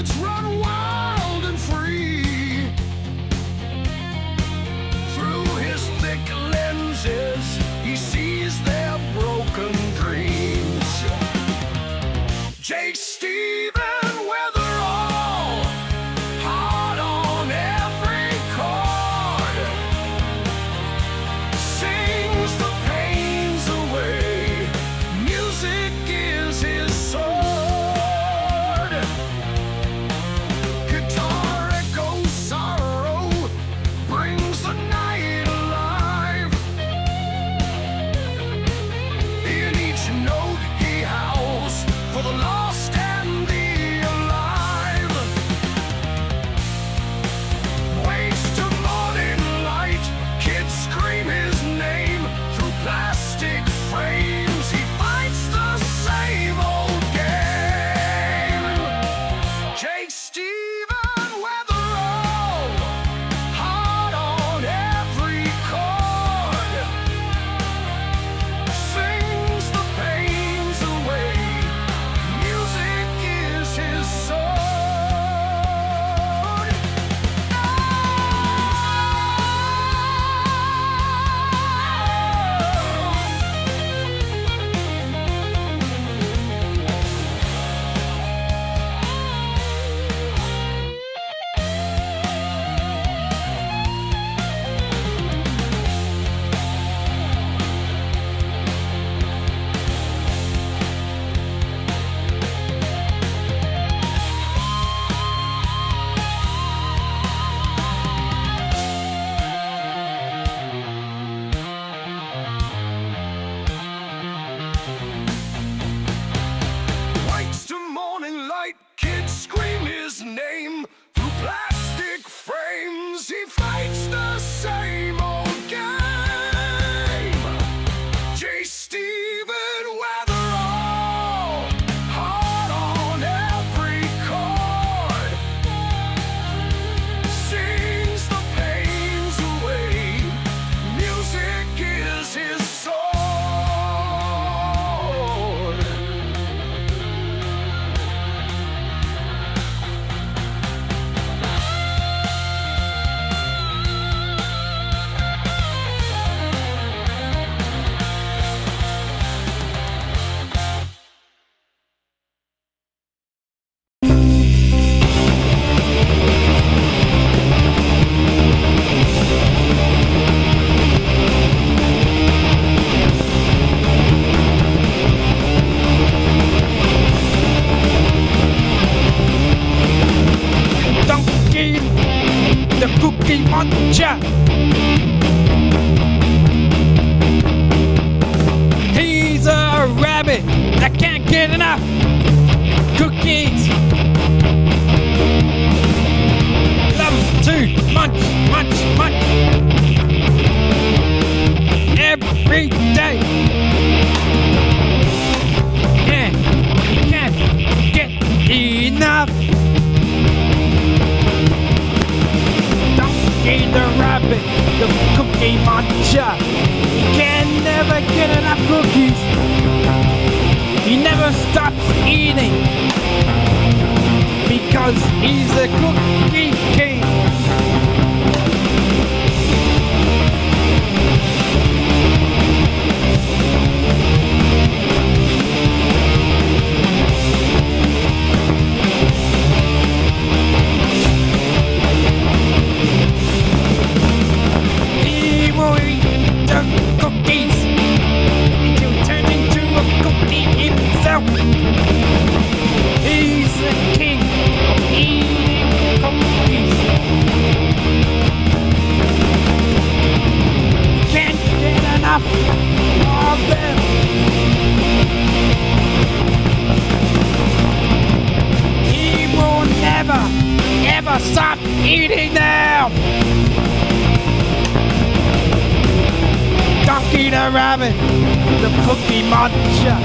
Kids run wild and free. Through his thick lenses, he sees their broken dreams. Jake, Stephen, Weatherall, hard on every chord, sings the pains away. Music is his sword. Guitar echoes sorrow, brings the night alive. In each note he howls for the lost and the alive. Wakes to morning light, kids scream his name through plastic frames. He fights the same old game. Jake, Stephen, Weatherall, hard on every chord, sings the pains away. Music is his sword. Wakes to morning light, kids scream his name through plastic frames. He fights the same old game. J. Stephen Weatherall, hard on every chord, sings the pains away. Music is his sword. Donkey, the Cookie Monster. He's a rabbit that can't get enough cookies. Loves to munch, munch, munch every day. Yeah, he can't get enough. Donkey the rabbit, the Cookie Monster. He can never get enough cookies. He never stops eating because he's the cookie king. He will eat the cookies until he turns into a cookie himself. He's the king of eating cookies. He can't get enough of them. He will never, ever stop eating them. Donkey the rabbit, the Cookie Monster.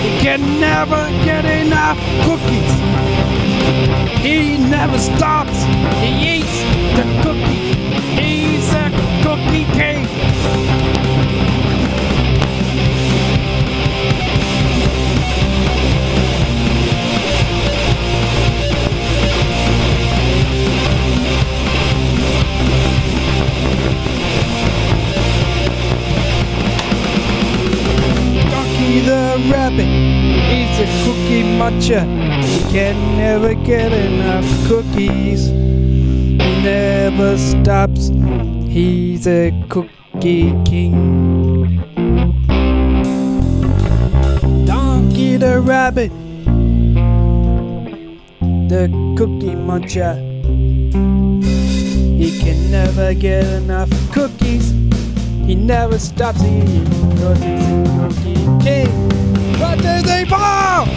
He can never get enough cookies. He never stops. He eats the cookies. He's a cookie king. muncher. He can never get enough cookies. He never stops. He's a cookie king. Donkey the rabbit, the cookie muncher. He can never get enough cookies. He never stops eating because he's a cookie king. What do they fall?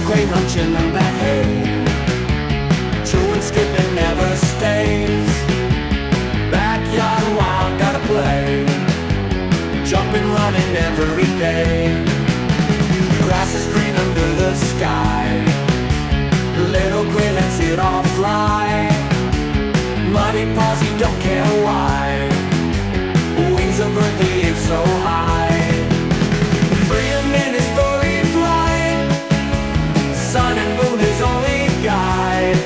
Grey munching on that hay, chewing, skipping, never stays. Backyard wild, gotta play, jumping, running every day. Grass is green under the sky, little grey lets it all fly. Muddy paws, he don't care why, wings of earth, he aim so high. Freedom in his furry flight, sun and moon his only guide.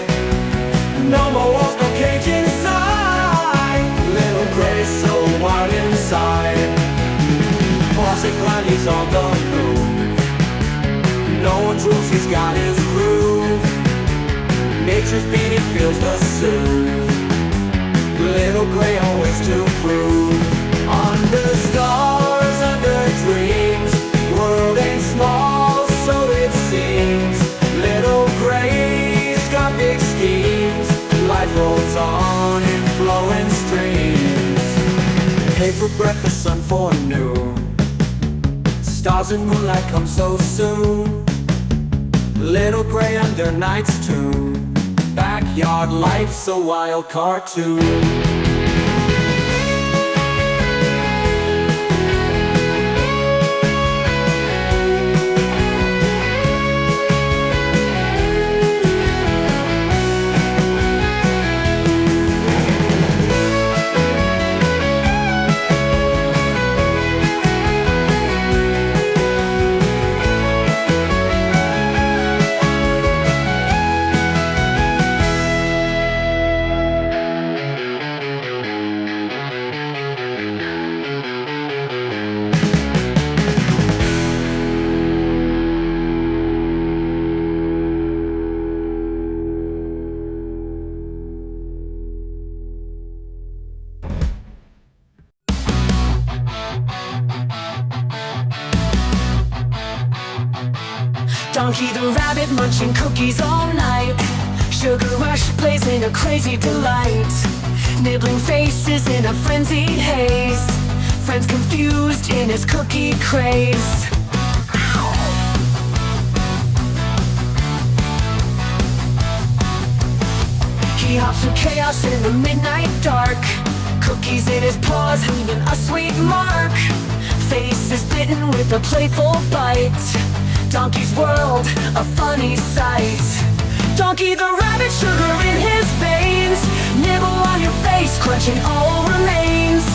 No more walls, no cage inside, little grey so wild inside. Posh and Gwynnie's on the move, no one's rules, he's got his groove. Nature's beat, he feels the soothe, little grey always to prove. Under stars, under dreams, world ain't small, so it seems. Little grey's got big schemes, life rolls on in flowing streams. Hay for breakfast, sun for noon, stars and moonlight come so soon. Little grey under night's tune, backyard life's a wild cartoon. Donkey the rabbit munching cookies all night, sugar rush blazing a crazy delight, nibbling faces in a frenzied haze, friends confused in his cookie craze. He hops through chaos in the midnight dark, cookies in his paws leaving a sweet mark, face is bitten with a playful bite. Donkey's world, a funny sight. Donkey the rabbit, sugar in his veins, nibble on your face, crunching all remains.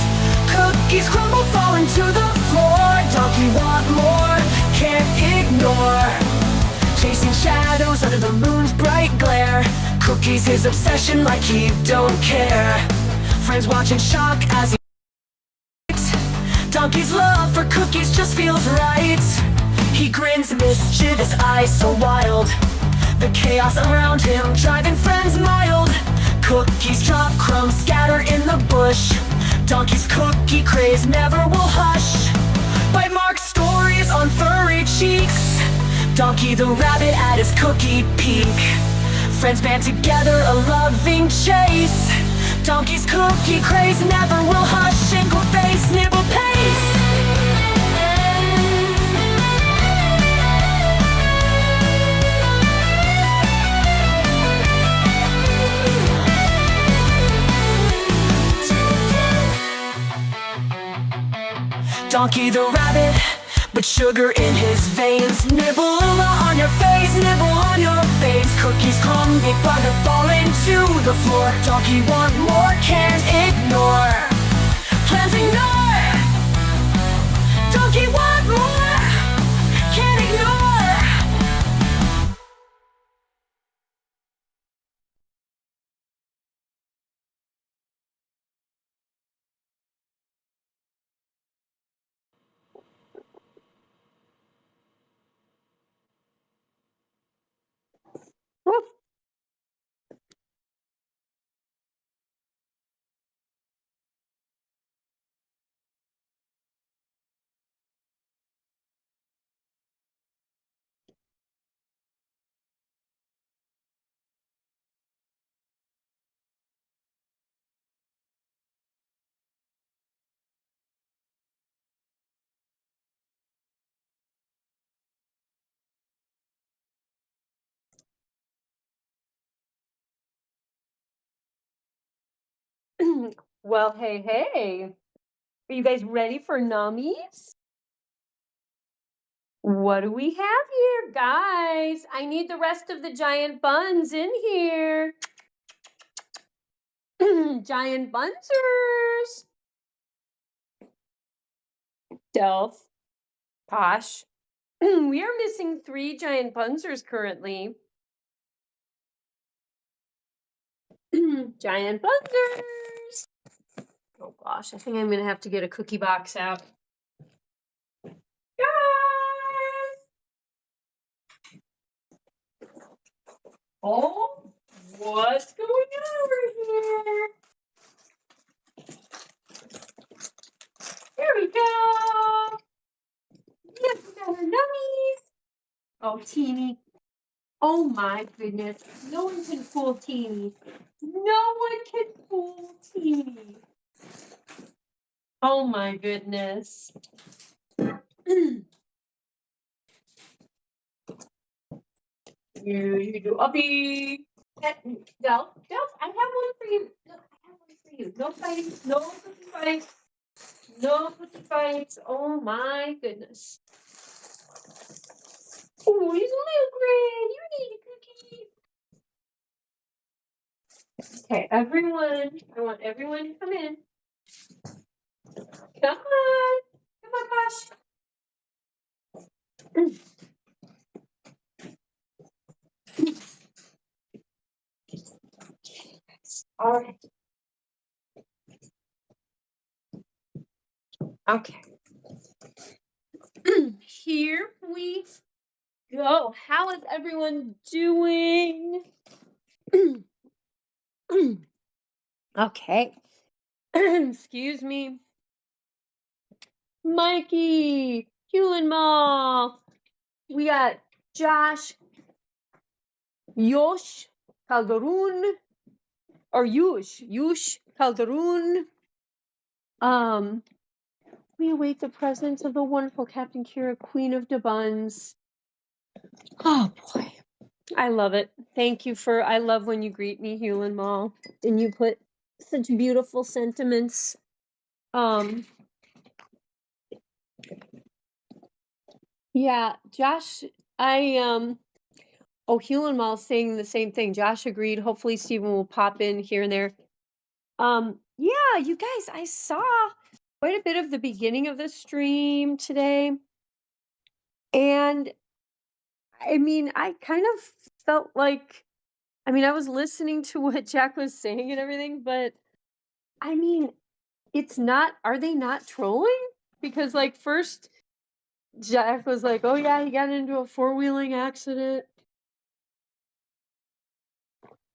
Cookies crumble, falling to the floor. Donkey want more, can't ignore. Chasing shadows under the moon's bright glare. Cookies his obsession, like he don't care. Friends watch in shock as he eats. Donkey's love for cookies just feels right. He grins, mischievous eyes so wild, the chaos around him driving friends mild. Cookies drop, crumbs scatter in the bush. Donkey's cookie craze never will hush. Bite mark stories on furry cheeks. Donkey the rabbit at his cookie peak. Friends band together, a loving chase. Donkey's cookie craze never will hush. Ankle face, nibble pace. Donkey the rabbit but sugar in his veins. Nibble on your face, nibble on your face. Cookies crumble but they're falling to the floor. Donkey want more, can't ignore. Plans ignore. Donkey want more, can't ignore. Well, hey. Are you guys ready for nummies? What do we have here, guys? I need the rest of the giant buns in here. Giant bunzers. Delph, Posh. We are missing 3 giant bunzers currently. Giant bunzers. Oh gosh, I think I'm gonna have to get a cookie box out. Guys! Oh, what's going on over here? Here we go. Yes, we got our nummies. Oh, Teeny. Oh my goodness. No one can fool Teeny. No one can fool Teeny. Oh my goodness. You do uppy. Delph, I have one for you. No, I have one for you. No fighting. No cookie fights. No cookie fights. Oh my goodness. Oh, he's a little gray. You need a cookie. Okay, everyone. I want everyone to come in. Come on. Come on, Posh. All right. Okay. Here we go. How is everyone doing? Okay. Excuse me. Mikey, Hewlin Mall. We got Josh, Yosh Calderon, or Yush Calderon. We await the presence of the wonderful Captain Keira, Queen of the Bunz. Oh boy. I love it. Thank you for, I love when you greet me, Hewlin Mall, and you put such beautiful sentiments. Yeah, Josh, Hewlin Mall saying the same thing. Josh agreed. Hopefully Stephen will pop in here and there. Yeah, you guys, I saw quite a bit of the beginning of the stream today. And I mean, I kind of felt like, I mean, I was listening to what Jack was saying and everything, but I mean, it's not, are they not trolling? Because like first Jack was like, oh yeah, he got into a 4-wheeling accident.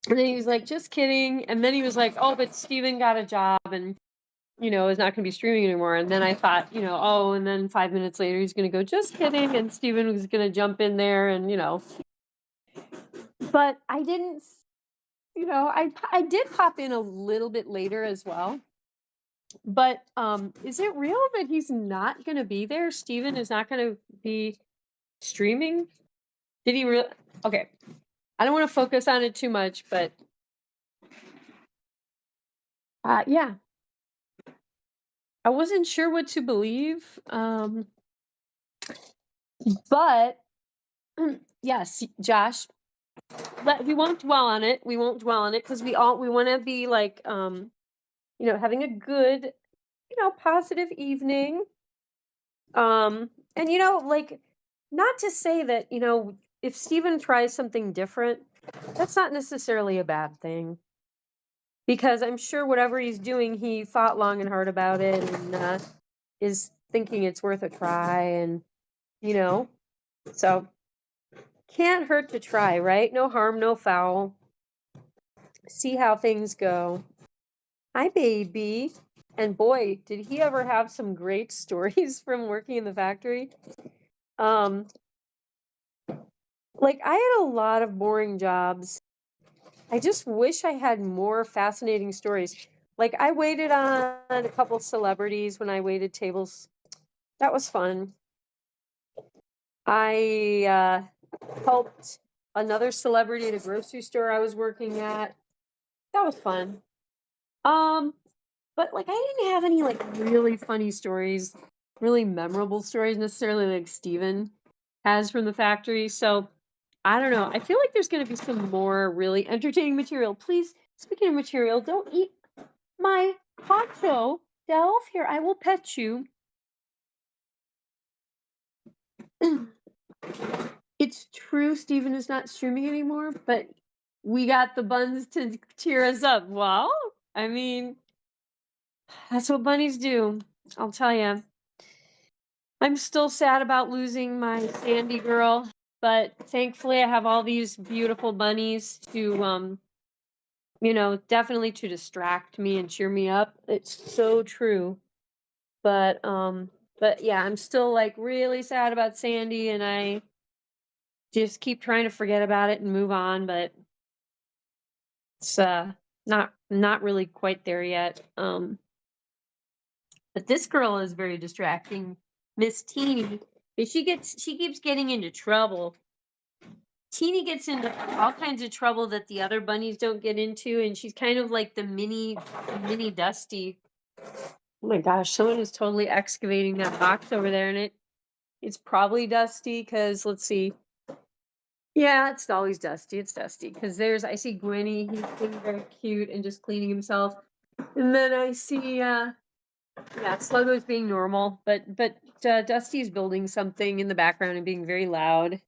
And then he was like, just kidding. And then he was like, oh, but Steven got a job and, you know, is not going to be streaming anymore. And then I thought, you know, oh, and then 5 minutes later, he's going to go, just kidding. And Steven was going to jump in there and, you know. But I didn't, you know, I did pop in a little bit later as well. But is it real that he's not going to be there? Steven is not going to be streaming? Did he really? Okay. I don't want to focus on it too much, but yeah. I wasn't sure what to believe. But yes, Josh, we won't dwell on it. We won't dwell on it because we want to be like having a good, positive evening. And like, not to say that, if Steven tries something different, that's not necessarily a bad thing. Because I'm sure whatever he's doing, he thought long and hard about it and is thinking it's worth a try. And, you know, so can't hurt to try, right? No harm, no foul. See how things go. Hi, baby. And boy, did he ever have some great stories from working in the factory. Um, like, I had a lot of boring jobs. I just wish I had more fascinating stories. Like, I waited on a couple celebrities when I waited tables. That was fun. I helped another celebrity at a grocery store I was working at. That was fun. Um, but like, I didn't have any like really funny stories, really memorable stories necessarily like Steven has from the factory. So I don't know. I feel like there's going to be some more really entertaining material. Please, speaking of material, don't eat my poncho. Delph, here, I will pet you. It's true Steven is not streaming anymore, but we got the Bunz to cheer us up. Well, I mean, that's what bunnies do. I'll tell you. I'm still sad about losing my Sandy girl, but thankfully I have all these beautiful bunnies to definitely to distract me and cheer me up. It's so true. But yeah, I'm still like really sad about Sandy and I just keep trying to forget about it and move on, but it's not really quite there yet. But this girl is very distracting. Miss Teeny. She keeps getting into trouble. Teeny gets into all kinds of trouble that the other bunnies don't get into, and she's kind of like the mini Dusty. Oh my gosh, someone is totally excavating that box over there, and it's probably Dusty because let's see. Yeah, it's always Dusty. It's Dusty because I see Gwynnie. He's being very cute and just cleaning himself, and then I see yeah, Sluggo's being normal, but Dusty's building something in the background and being very loud,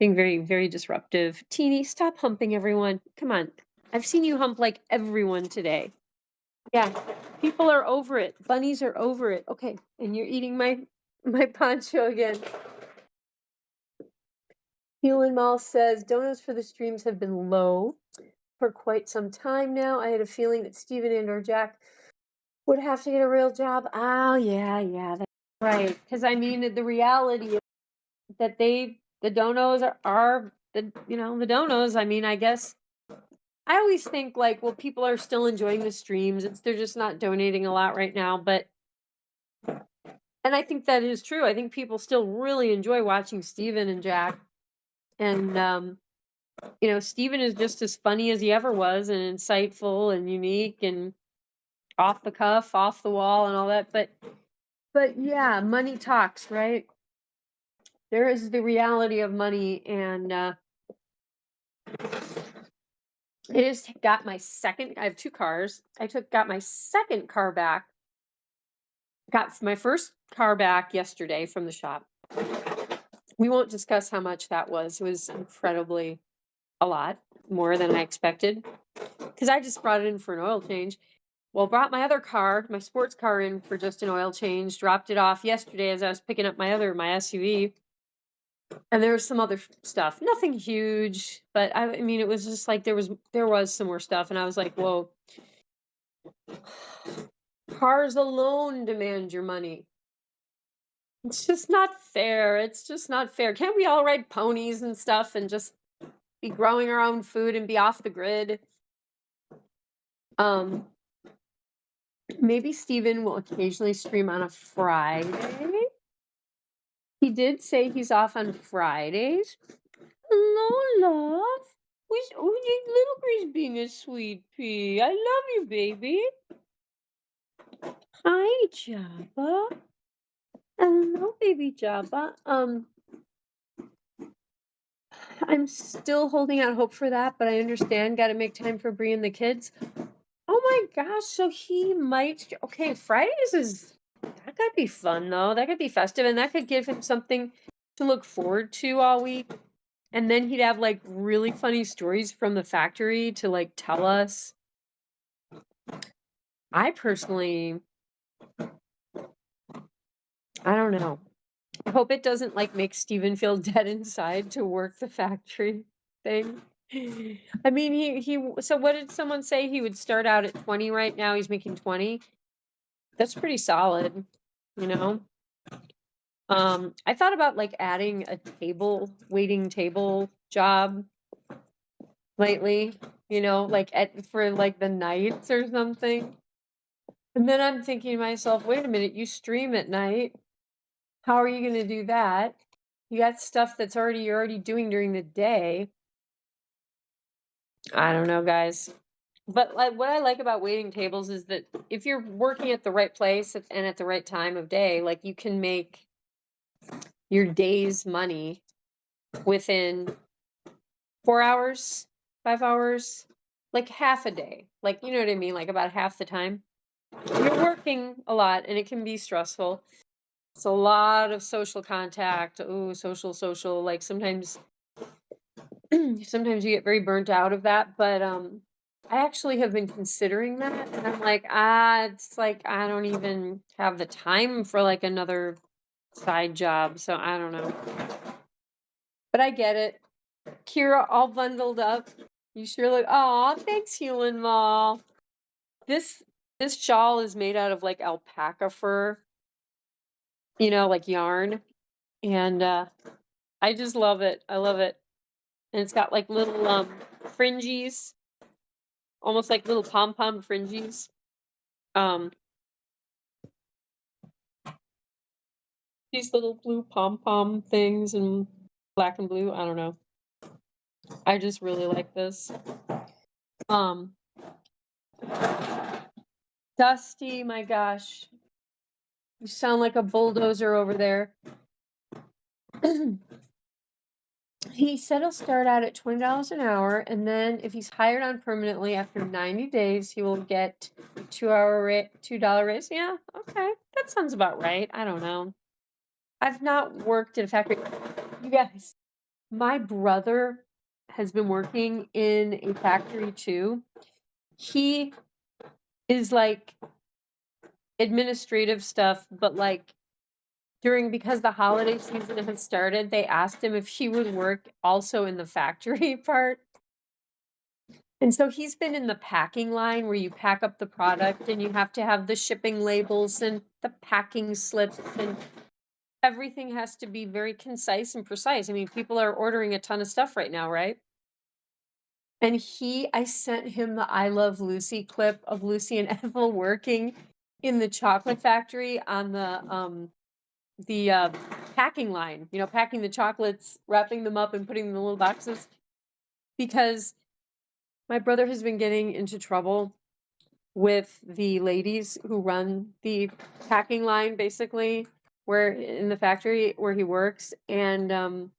being very very disruptive. Teeny, stop humping everyone. Come on, I've seen you hump like everyone today. Yeah, people are over it. Bunnies are over it. Okay, and you're eating my poncho again. Hewlin Mall says donuts for the streams have been low for quite some time now. I had a feeling that Steven and or Jack would have to get a real job. Oh yeah, that's right. Because I mean, the reality is that the donos are the the donos. I mean, I guess I always think like, well, people are still enjoying the streams. They're just not donating a lot right now, and I think that is true. I think people still really enjoy watching Steven and Jack. And Steven is just as funny as he ever was and insightful and unique and off the cuff, off the wall and all that. But yeah, money talks, right? There is the reality of money, and it has got my second. I have two cars. Got my second car back. Got my first car back yesterday from the shop. We won't discuss how much that was. It was incredibly a lot more than I expected because I just brought it in for an oil change. Well, brought my other car, my sports car, in for just an oil change. Dropped it off yesterday as I was picking up my SUV. And there was some other stuff, nothing huge, but I mean, it was just like there was some more stuff, and I was like, whoa, cars alone demand your money. It's just not fair. It's just not fair. Can't we all ride ponies and stuff and just be growing our own food and be off the grid? Maybe Steven will occasionally stream on a Friday. He did say he's off on Fridays. Hello, love. Little Bree's being a sweet pea. I love you, baby. Hi, Jabba. Hello, baby Jabba. I'm still holding out hope for that, but I understand. Got to make time for Bree and the kids. Oh my gosh! So he might. Okay, Fridays is that could be fun though. That could be festive, and that could give him something to look forward to all week. And then he'd have like really funny stories from the factory to like tell us. I personally, I don't know. I hope it doesn't like make Steven feel dead inside to work the factory thing. I mean, so what did someone say? He would start out at 20 right now. He's making 20. That's pretty solid, you know? I thought about like adding a waiting table job lately, like for like the nights or something. And then I'm thinking to myself, wait a minute, you stream at night. How are you going to do that? You got stuff that's you're already doing during the day. I don't know, guys. But like what I like about waiting tables is that if you're working at the right place and at the right time of day, like you can make your day's money within 4 hours, 5 hours, like half a day. Like, you know what I mean? Like about half the time. You're working a lot and it can be stressful. It's a lot of social contact. Ooh, social. Like sometimes sometimes you get very burnt out of that, but I actually have been considering that and I'm like, it's like I don't even have the time for like another side job, so I don't know. But I get it. Keira all bundled up. You sure look. Oh, thanks, Hewlin Mall. This this shawl is made out of like alpaca fur, like yarn, and I just love it. I love it, and it's got like little fringes, almost like little pom pom fringes. Um, these little blue pom pom things and black and blue. I don't know. I just really like this. Um, Dusty, my gosh. You sound like a bulldozer over there. He said he'll start out at $20 an hour, and then if he's hired on permanently after 90 days, he will get a $2 raise. Yeah, okay. That sounds about right. I don't know. I've not worked at a factory. You guys, my brother has been working in a factory too. He is like administrative stuff, but like because the holiday season has started, they asked him if he would work also in the factory part. And so he's been in the packing line where you pack up the product and you have to have the shipping labels and the packing slips and everything has to be very concise and precise. I mean, people are ordering a ton of stuff right now, right? And I sent him the I Love Lucy clip of Lucy and Ethel working in the chocolate factory on the packing line, packing the chocolates, wrapping them up and putting them in the little boxes. Because my brother has been getting into trouble with the ladies who run the packing line, basically, where in the factory where he works. And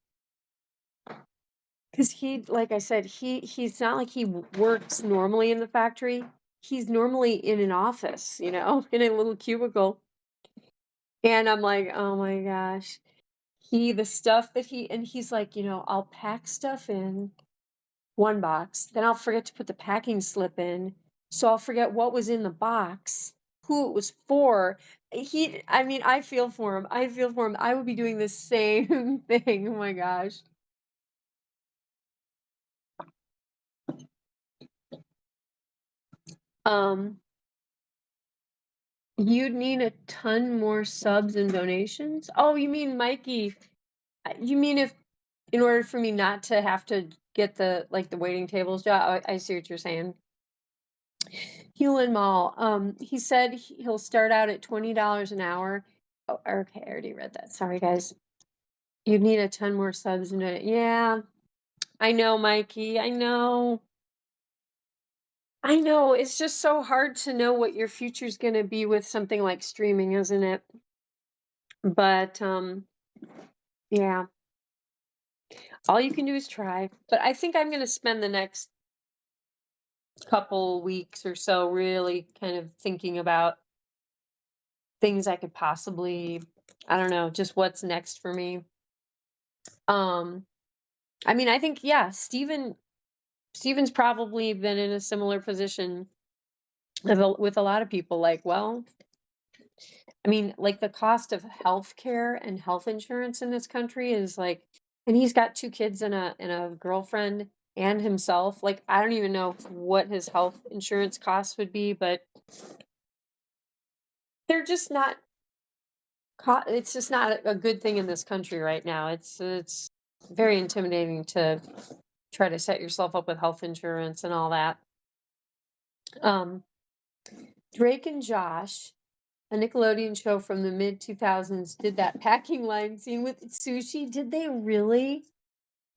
because like I said, he's not like he works normally in the factory. He's normally in an office, in a little cubicle. And I'm like, oh my gosh. The stuff that he's like, I'll pack stuff in one box, then I'll forget to put the packing slip in. So I'll forget what was in the box, who it was for. I mean, I feel for him. I would be doing the same thing. Oh my gosh. Um, you'd need a ton more subs and donations. Oh, you mean Mikey? You mean if in order for me not to have to get the waiting tables job? I see what you're saying. Hewlin Mall. He said he'll start out at $20 an hour. Oh, okay, I already read that. Sorry, guys. You need a ton more subs in it. Yeah, I know, Mikey. I know. It's just so hard to know what your future's gonna be with something like streaming, isn't it? But yeah, all you can do is try. But I think I'm going to spend the next couple weeks or so really kind of thinking about things I could possibly, I don't know, just what's next for me. Um I mean, I think yeah, Steven's probably been in a similar position with a lot of people like, well, I mean, like the cost of health care and health insurance in this country is like, and he's got 2 kids and a girlfriend and himself. Like, I don't even know what his health insurance costs would be, but they're just not it's just not a good thing in this country right now. It's very intimidating to try to set yourself up with health insurance and all that. Um, Drake and Josh, a Nickelodeon show from the mid 2000s, did that packing line scene with sushi. Did they really?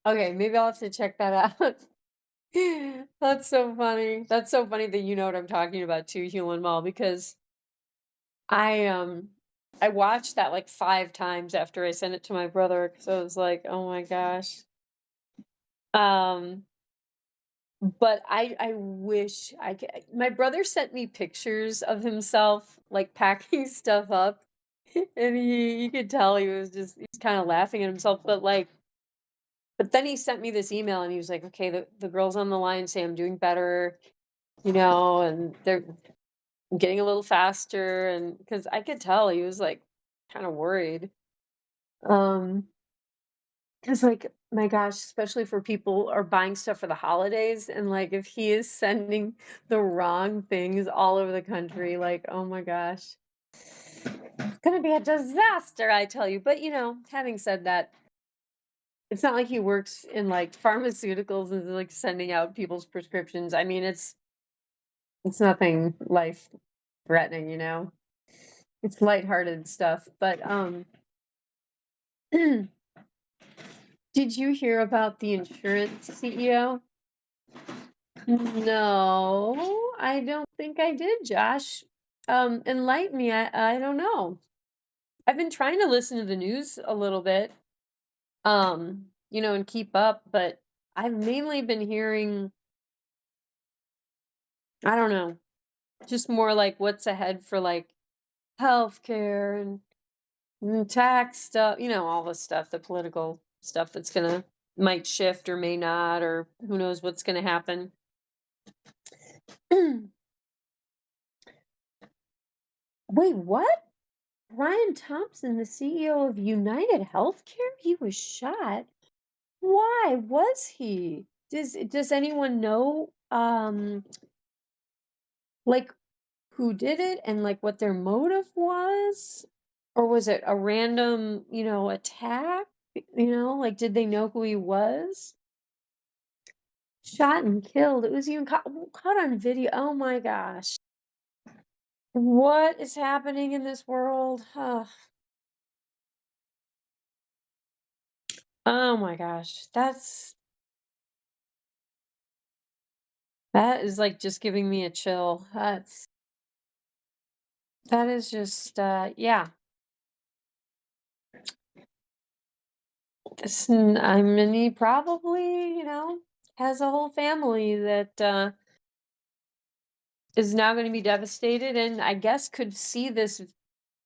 Okay, maybe I'll have to check that out. That's so funny. That's so funny that you know what I'm talking about too, Hewlin Mall, because I um I watched that like 5 times after I sent it to my brother because I was like, oh my gosh. Um, but I wish I could. My brother sent me pictures of himself like packing stuff up, and he you could tell he's kind of laughing at himself, but then he sent me this email and he was like, okay, the girls on the line say I'm doing better, and they're getting a little faster, and because I could tell he was like kind of worried. Um, because like my gosh, especially for people are buying stuff for the holidays, and like if he is sending the wrong things all over the country, like oh my gosh, it's gonna be a disaster, I tell you. But having said that, it's not like he works in like pharmaceuticals and like sending out people's prescriptions. I mean, it's nothing life threatening. It's lighthearted stuff. But did you hear about the insurance CEO? No, I don't think I did, Josh. Enlighten me. I don't know. I've been trying to listen to the news a little bit, and keep up, but I've mainly been hearing, I don't know, just more like what's ahead for like healthcare and tax stuff, all the stuff, the political stuff that's gonna might shift or may not, or who knows what's gonna happen. Wait, what? Brian Thompson, the CEO of United Healthcare, he was shot. Why was he? Does anyone know like who did it and like what their motive was? Or was it a random, attack? Like did they know who he was? Shot and killed. It was even caught on video. Oh my gosh. What is happening in this world? Oh my gosh. That is like just giving me a chill. That is just yeah. I mean, he probably, has a whole family that is now going to be devastated, and I guess could see this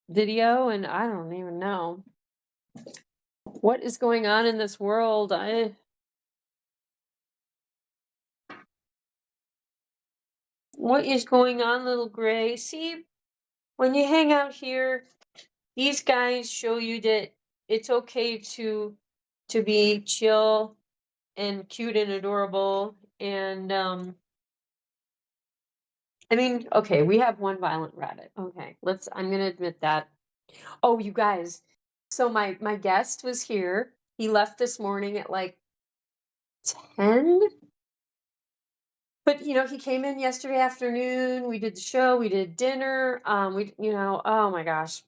video, and I don't even know what is going on in this world. What is going on, little gray? See, when you hang out here, these guys show you that it's okay to be chill and cute and adorable. And I mean, okay, we have one violent rabbit. Okay, I'm gonna admit that. Oh, you guys. So my guest was here. He left this morning at like 10. But he came in yesterday afternoon. We did the show, we did dinner. Oh my gosh.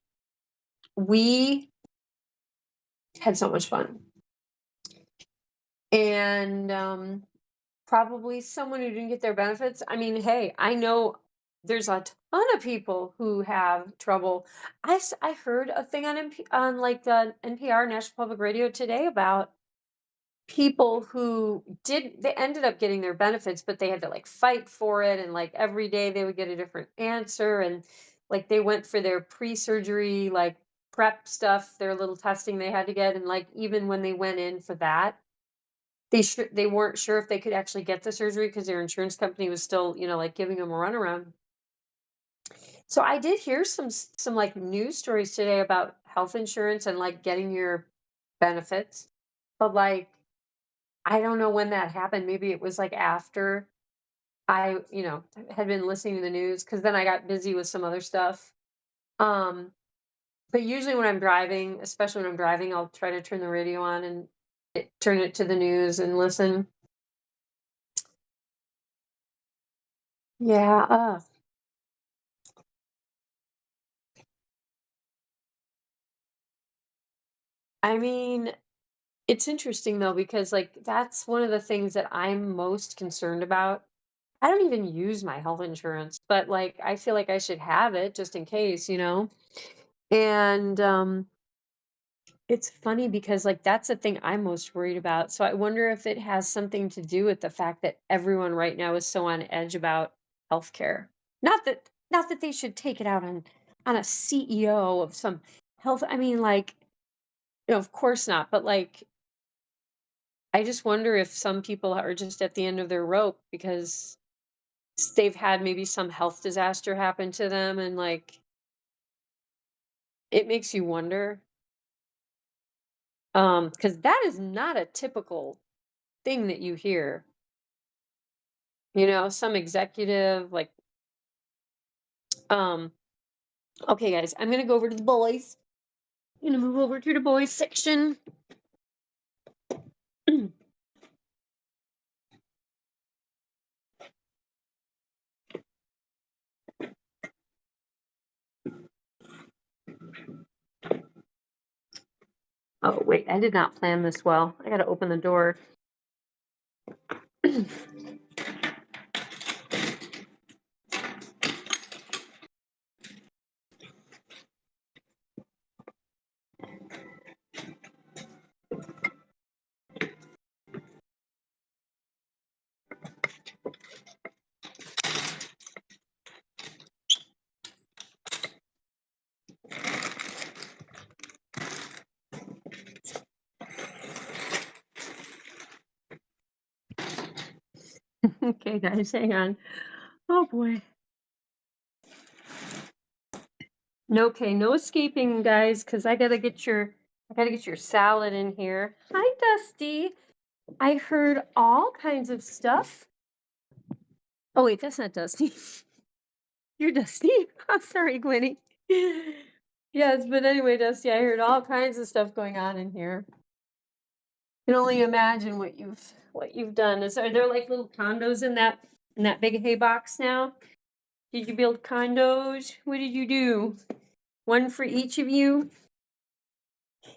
We had so much fun. And probably someone who didn't get their benefits. I mean, hey, I know there's a ton of people who have trouble. I heard a thing on on like the NPR National Public Radio today about people who they ended up getting their benefits, but they had to like fight for it, and like every day they would get a different answer, and like they went for their pre-surgery like prep stuff, their little testing they had to get, and like even when they went in for that, they weren't sure if they could actually get the surgery because their insurance company was still, like giving them a runaround. So I did hear some like news stories today about health insurance and like getting your benefits, but like I don't know when that happened. Maybe it was like after I, had been listening to the news, because then I got busy with some other stuff. Um, but usually when I'm driving, especially when I'm driving, I'll try to turn the radio on and turn it to the news and listen. Yeah. I mean, it's interesting though, because like that's one of the things that I'm most concerned about. I don't even use my health insurance, but like I feel like I should have it just in case. And it's funny because like that's the thing I'm most worried about. So I wonder if it has something to do with the fact that everyone right now is so on edge about healthcare. Not that they should take it out on a CEO of some health. I mean, like, of course not, but like I just wonder if some people are just at the end of their rope because they've had maybe some health disaster happen to them, and like it makes you wonder. Because that is not a typical thing that you hear. Some executive like, um okay guys, I'm gonna go over to the boys. I'm gonna move over to the boys section. Oh wait, I did not plan this well. I gotta open the door. Okay guys, hang on. Oh boy. No, okay, no escaping, guys, because I gotta get your salad in here. Hi, Dusty. I heard all kinds of stuff. Oh wait, that's not Dusty. You're Dusty. I'm sorry, Gwynnie. Yes, but anyway, Dusty, I heard all kinds of stuff going on in here. Can only imagine what you've done. Are there like little condos in that big hay box now? Did you build condos? What did you do? One for each of you?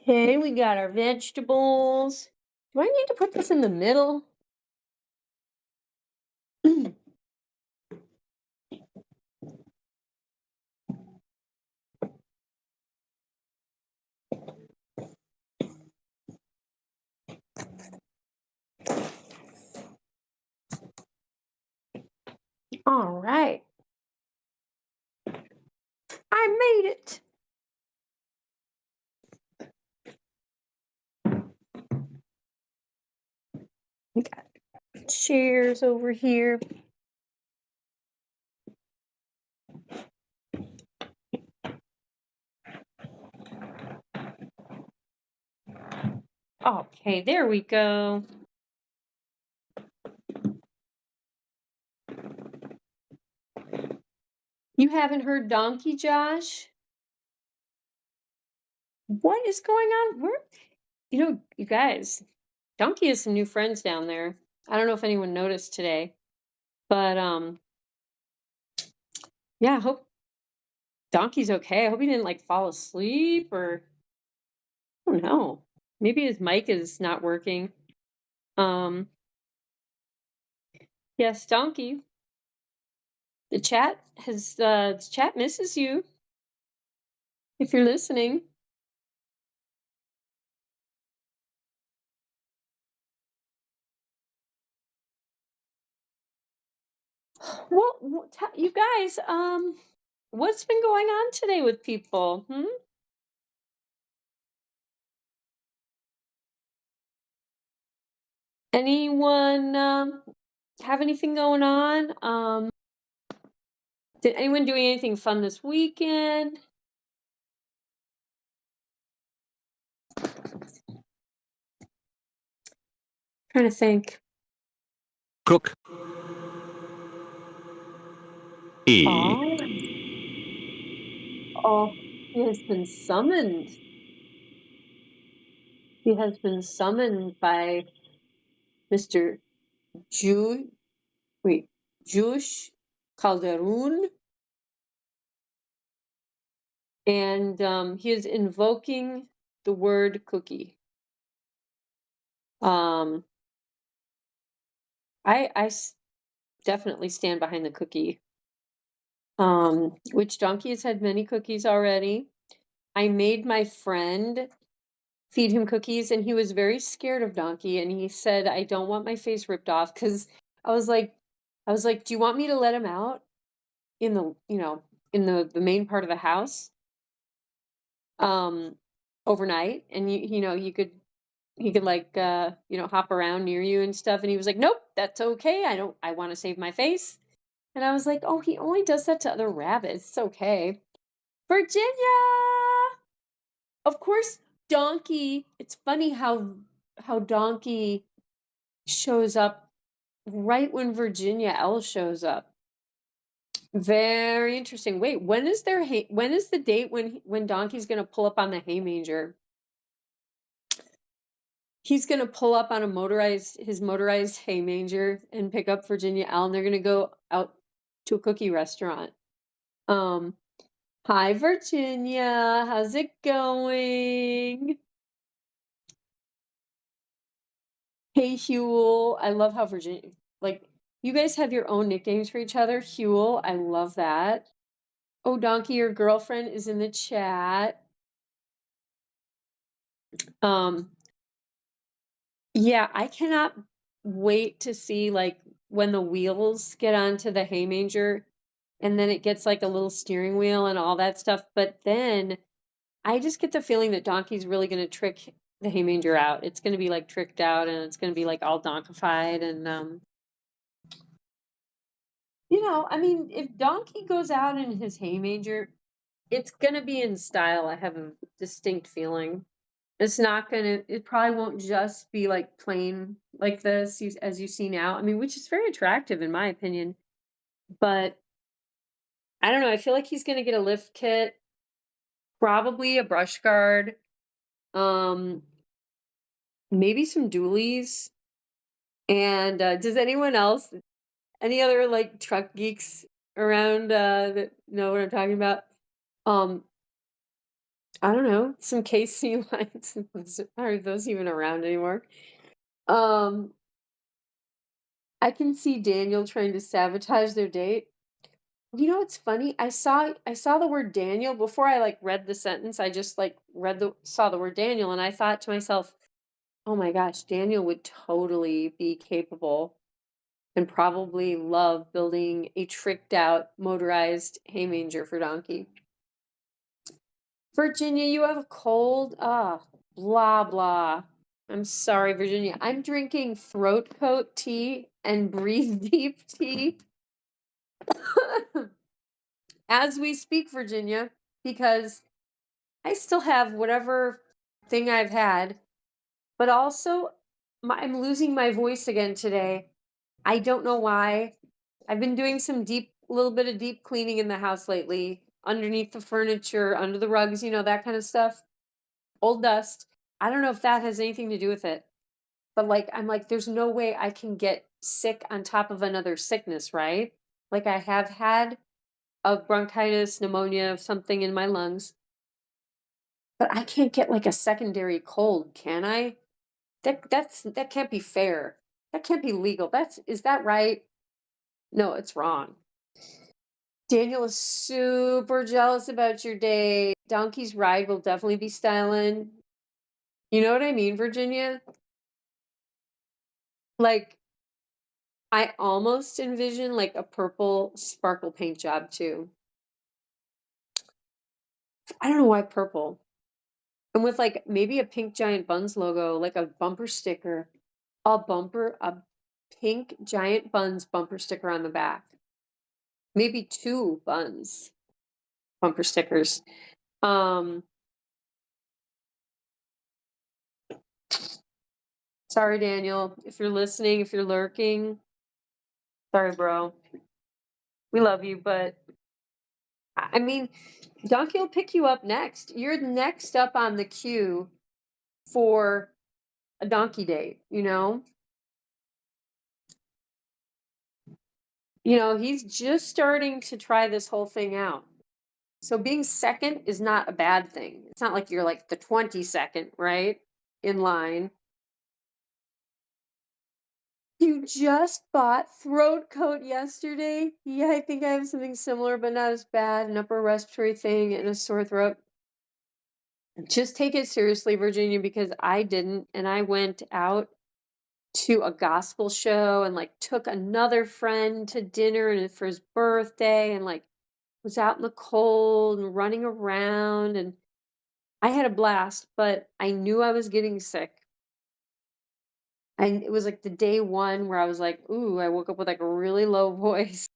Okay, we got our vegetables. Do I need to put this in the middle? All right. I made it. We got chairs over here. Okay, there we go. You haven't heard Donkey Josh? What is going on? You guys, Donkey has some new friends down there. I don't know if anyone noticed today, but yeah, I hope Donkey's okay. I hope he didn't like fall asleep, or I don't know. Maybe his mic is not working. Um, yes, Donkey. The chat misses you if you're listening. Well, you guys, what's been going on today with people? Hmm? Anyone have anything going on? Did anyone do anything fun this weekend? Trying to think. Cook. E. Oh, oh, he has been summoned. He has been summoned by Mr. Ju wait, Jush Calderon, and he is invoking the word cookie. Um, definitely stand behind the cookie. Which Donkey has had many cookies already. I made my friend feed him cookies, and he was very scared of Donkey, and he said, "I don't want my face ripped off," because I was like, "Do you want me to let him out in the in the main part of the house, um, overnight, and he could like hop around near you and stuff?" And he was like, "Nope, that's okay. I want to save my face." And I was like, "Oh, he only does that to other rabbits. It's okay." Virginia! Of course, Donkey. It's funny how Donkey shows up right when Virginia L shows up. Very interesting. Wait, when is the date when Donkey's gonna pull up on the hay manger? He's gonna pull up on his motorized hay manger and pick up Virginia L, and they're gonna go out to a cookie restaurant. Hi Virginia, how's it going? Hey Huel, I love how Virginia, like, you guys have your own nicknames for each other. Huel, I love that. Oh, Donkey, your girlfriend is in the chat. Um, yeah, I cannot wait to see like when the wheels get onto the hay manger and then it gets like a little steering wheel and all that stuff. But then I just get the feeling that Donkey's really gonna trick the hay manger out. It's gonna be like tricked out and it's gonna be like all donkified and I mean, if Donkey goes out in his hay manger, it's gonna be in style. I have a distinct feeling. It's not gonna it probably won't just be like plain like this as you see now. I mean, which is very attractive in my opinion. But I don't know, I feel like he's gonna get a lift kit, probably a brush guard, um, maybe some dualies. And does anyone else, any other like truck geeks around that know what I'm talking about? Um, I don't know, some KC lines. Are those even around anymore? Um, I can see Daniel trying to sabotage their date. You know what's funny? I saw the word Daniel before I like read the sentence. I just like saw the word Daniel and I thought to myself, "Oh my gosh, Daniel would totally be capable and probably love building a tricked out motorized hay manger for Donkey." Virginia, you have a cold? Ah, blah blah. I'm sorry, Virginia. I'm drinking throat coat tea and breathe deep tea as we speak, Virginia, because I still have whatever thing I've had, but also I'm losing my voice again today. I don't know why. I've been doing some little bit of deep cleaning in the house lately, underneath the furniture, under the rugs, that kind of stuff. Old dust. I don't know if that has anything to do with it, but like, I'm like, there's no way I can get sick on top of another sickness, right? Like, I have had a bronchitis, pneumonia, something in my lungs, but I can't get like a secondary cold, can I? That can't be fair. That can't be legal. Is that right? No, it's wrong. Daniel is super jealous about your day. Donkey's ride will definitely be styling. You know what I mean, Virginia? Like, I almost envision like a purple sparkle paint job too. I don't know why purple. And with like maybe a pink giant Bunz logo, like a bumper sticker, a pink giant Bunz bumper sticker on the back. Maybe two Bunz bumper stickers. Um, Sorry, Daniel, if you're listening, if you're lurking, sorry, bro. We love you, but I mean, Donkey will pick you up next. You're next up on the queue for a donkey date, you know? You know, he's just starting to try this whole thing out. So being second is not a bad thing. It's not like you're like the 22nd, right? In line. You just bought throat coat yesterday? Yeah, I think I have something similar, but not as bad. An upper respiratory thing and a sore throat. Just take it seriously, Virginia, because I didn't. And I went out to a gospel show and like took another friend to dinner and for his birthday and like was out in the cold and running around and I had a blast, but I knew I was getting sick. And it was like the day one where I was like, ooh, I woke up with like a really low voice,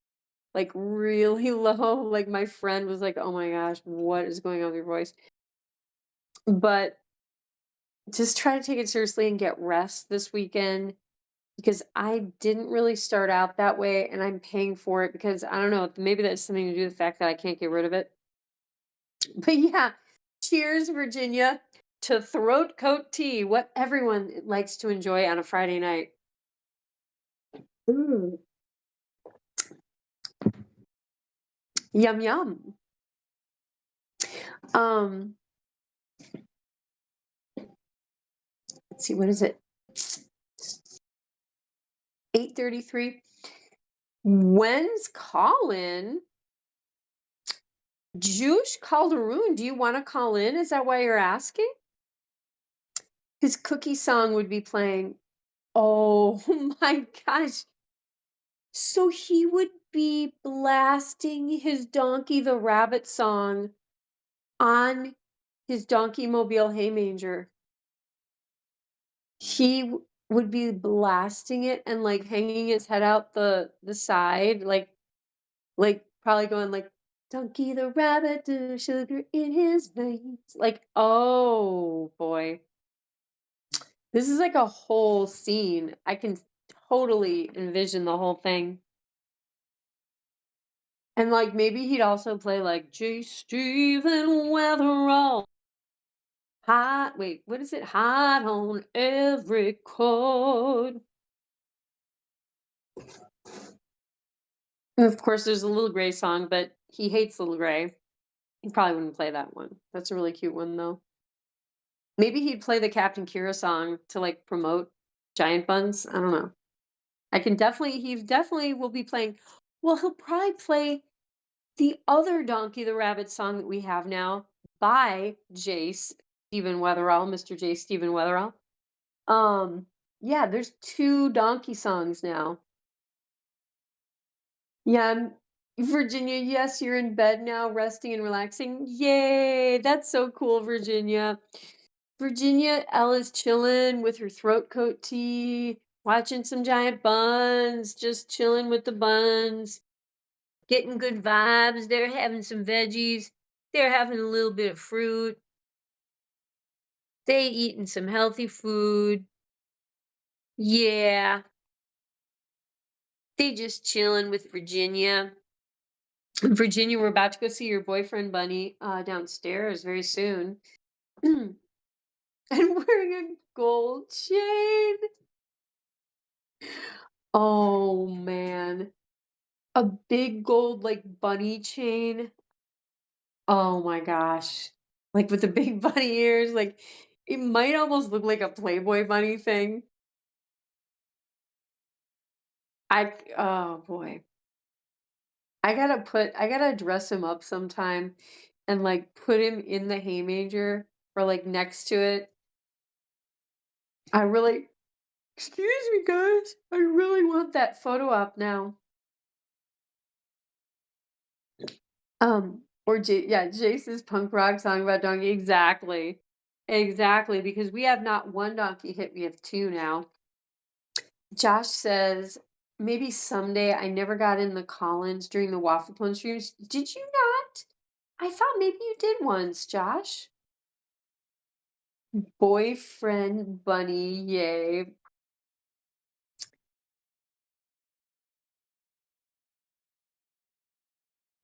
like really low. Like my friend was like, oh my gosh, what is going on with your voice? But just try to take it seriously and get rest this weekend because I didn't really start out that way and I'm paying for it because I don't know, maybe that's something to do with the fact that I can't get rid of it. But yeah, cheers, Virginia, to throat coat tea, what everyone likes to enjoy on a Friday night. Mm, yum yum. Um, let's see, what is it? 8:33. When's call-in? Juice Calderoon, do you want to call in? Is that why you're asking? His cookie song would be playing. Oh my gosh. So he would be blasting his Donkey the Rabbit song on his donkey mobile hay manger. Would be blasting it and like hanging his head out the side, like probably going like Donkey the Rabbit, do sugar in his veins. Like, oh boy. This is like a whole scene. I can totally envision the whole thing. And like maybe he'd also play like J. Stephen Weatherall. Hot, wait, what is it? Hot on every chord. And of course, there's a Little Gray song, but he hates Little Gray. He probably wouldn't play that one. That's a really cute one, though. Maybe he'd play the CaptainKeira song to like promote Giant Buns. I don't know. He definitely will be playing. Well, he'll probably play the other Donkey the Rabbit song that we have now by Jace Stephen Weatherall, Mr. J. Stephen Weatherall. Yeah, there's two donkey songs now. Yeah, Virginia, yes, you're in bed now, resting and relaxing. Yay, that's so cool, Virginia. Virginia L is chilling with her throat coat tea, watching some giant buns, just chilling with the buns, getting good vibes. They're having some veggies. They're having a little bit of fruit. They eating some healthy food. Yeah, they just chilling with Virginia. Virginia, we're about to go see your boyfriend Bunny downstairs very soon. And wearing a gold chain. Oh man. A big gold like bunny chain. Oh my gosh. Like with the big bunny ears. Like it might almost look like a Playboy bunny thing. Oh boy. I gotta dress him up sometime and like put him in the hay manger or like next to it. I really, excuse me, guys. I really want that photo op now. Or yeah, Jace's punk rock song about donkey. Exactly. Exactly. Because we have not one donkey hit, we have two now. Josh says, maybe someday. I never got in the Collins during the Waffle Punch streams. Did you not? I thought maybe you did once, Josh. Boyfriend bunny, yay.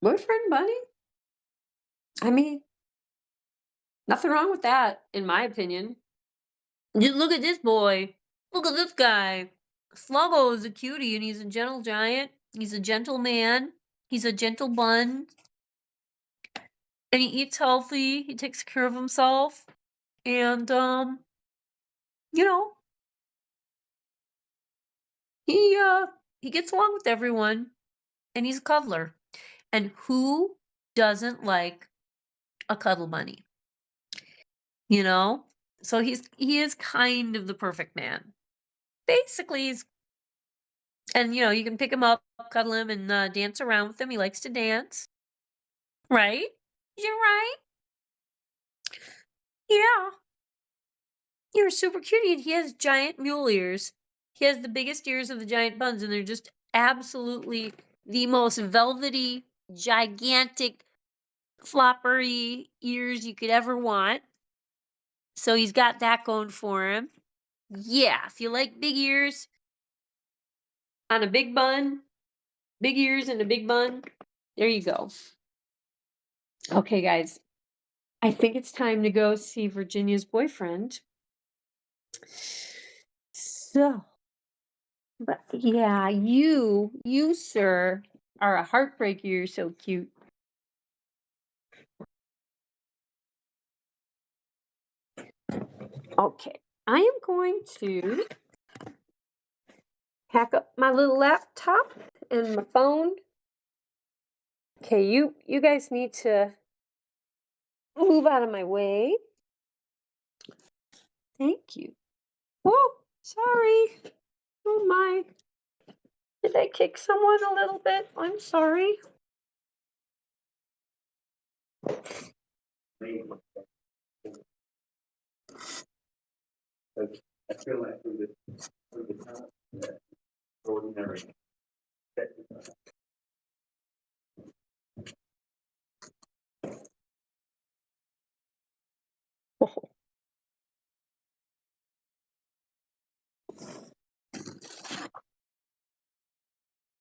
Boyfriend bunny? I mean, nothing wrong with that, in my opinion. Look at this boy. Look at this guy. Sluggo is a cutie and he's a gentle giant. He's a gentle man. He's a gentle bun. And he eats healthy. He takes care of himself. And you know, he gets along with everyone. And he's a cuddler. And who doesn't like a cuddle bunny? You know? So he is kind of the perfect man. Basically, he's and you can pick him up, cuddle him, and dance around with him. He likes to dance, right? You're right. Yeah, you're super cutie, and he has giant mule ears. He has the biggest ears of the giant buns, and they're just absolutely the most velvety, gigantic, floppery ears you could ever want. So he's got that going for him. Yeah, if you like big ears on a big bun, big ears and a big bun, there you go. Okay, guys, I think it's time to go see Virginia's boyfriend. So, but yeah, you, sir, are a heartbreaker. You're so cute. Okay, I am going to pack up my little laptop and my phone. Okay, you guys need to move out of my way. Thank you. Oh, sorry. Oh my. Did I kick someone a little bit? I'm sorry. I feel like ordinary.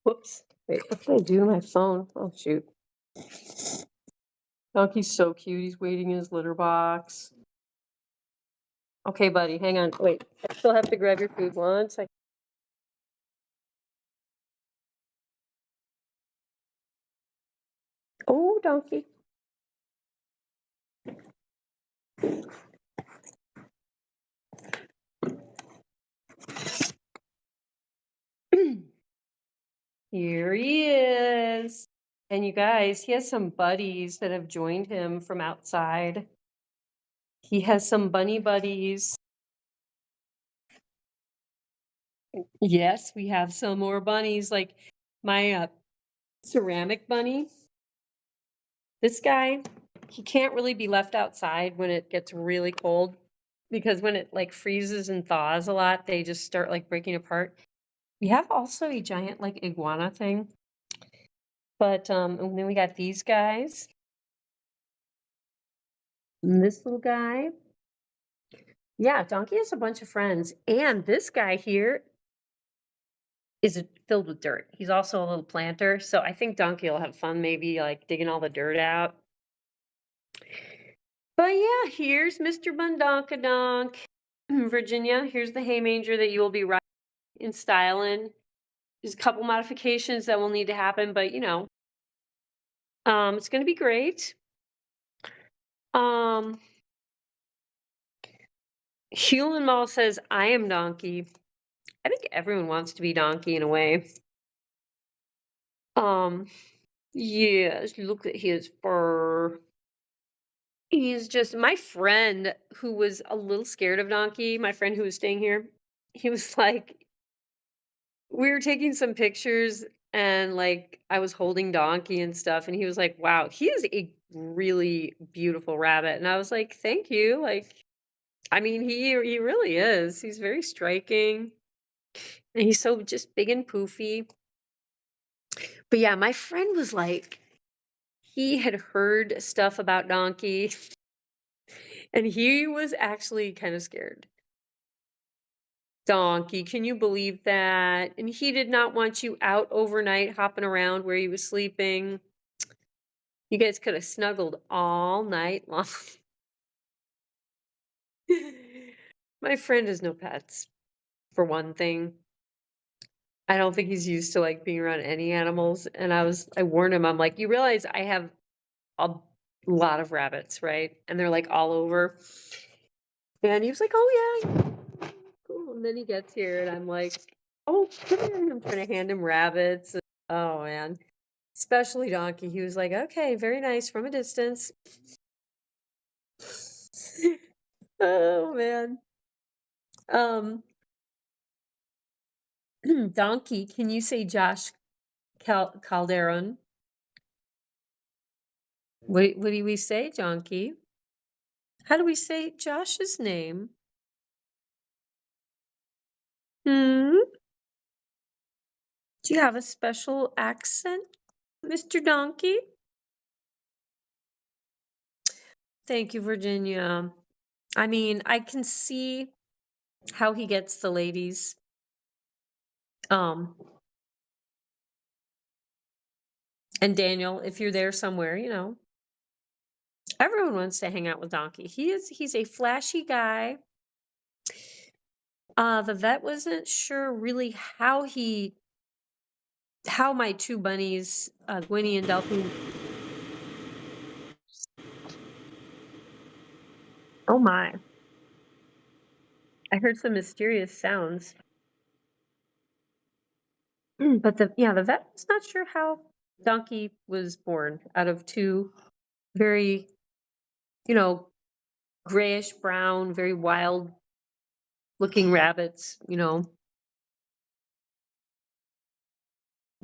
Whoops. Wait, what did I do to my phone? Oh, shoot. Donkey's so cute. He's waiting in his litter box. Okay, buddy, hang on. Wait, I still have to grab your food. 1 second. Oh, donkey. Here he is. And you guys, he has some buddies that have joined him from outside. He has some bunny buddies. Yes, we have some more bunnies, like my ceramic bunny. This guy, he can't really be left outside when it gets really cold because when it like freezes and thaws a lot, they just start like breaking apart. We have also a giant like iguana thing. But and then we got these guys. And this little guy. Yeah, Donkey has a bunch of friends. And this guy here is filled with dirt. He's also a little planter. So I think Donkey will have fun maybe like digging all the dirt out. But yeah, here's Mr. Bundonkadonk. Virginia, here's the hay manger that you will be riding in style in. There's a couple modifications that will need to happen, but it's gonna be great. Human Mall says, I am Donkey. I think everyone wants to be Donkey in a way. Yes, look at his fur. He's just my friend who was a little scared of Donkey, my friend who was staying here, he was like we were taking some pictures and like I was holding Donkey and stuff, and he was like, "Wow, he is a really beautiful rabbit." And I was like, "Thank you." Like, I mean, he really is. He's very striking, and he's so just big and poofy. But yeah, my friend was like, he had heard stuff about Donkey, and he was actually kind of scared. Donkey, can you believe that? And he did not want you out overnight hopping around where he was sleeping. You guys could have snuggled all night long. My friend has no pets, for one thing. I don't think he's used to like being around any animals. And I warned him, I'm like, you realize I have a lot of rabbits, right? And they're like all over. And he was like, oh yeah, cool. And then he gets here and I'm like, oh, come here. And I'm trying to hand him rabbits. Oh man. Especially Donkey. He was like, okay, very nice from a distance. Oh man. Um Donkey, can you say Josh Calderon? What do we say, Donkey? How do we say Josh's name? Hmm? Do you have a special accent, Mr. Donkey? Thank you, Virginia. I mean, I can see how he gets the ladies. Um, and Daniel, if you're there somewhere, everyone wants to hang out with Donkey. He's a flashy guy. The vet wasn't sure really how my two bunnies, Gwynnie and Delphine. Oh my. I heard some mysterious sounds. But the vet was not sure how Donkey was born out of two very, you know, grayish brown, very wild looking rabbits.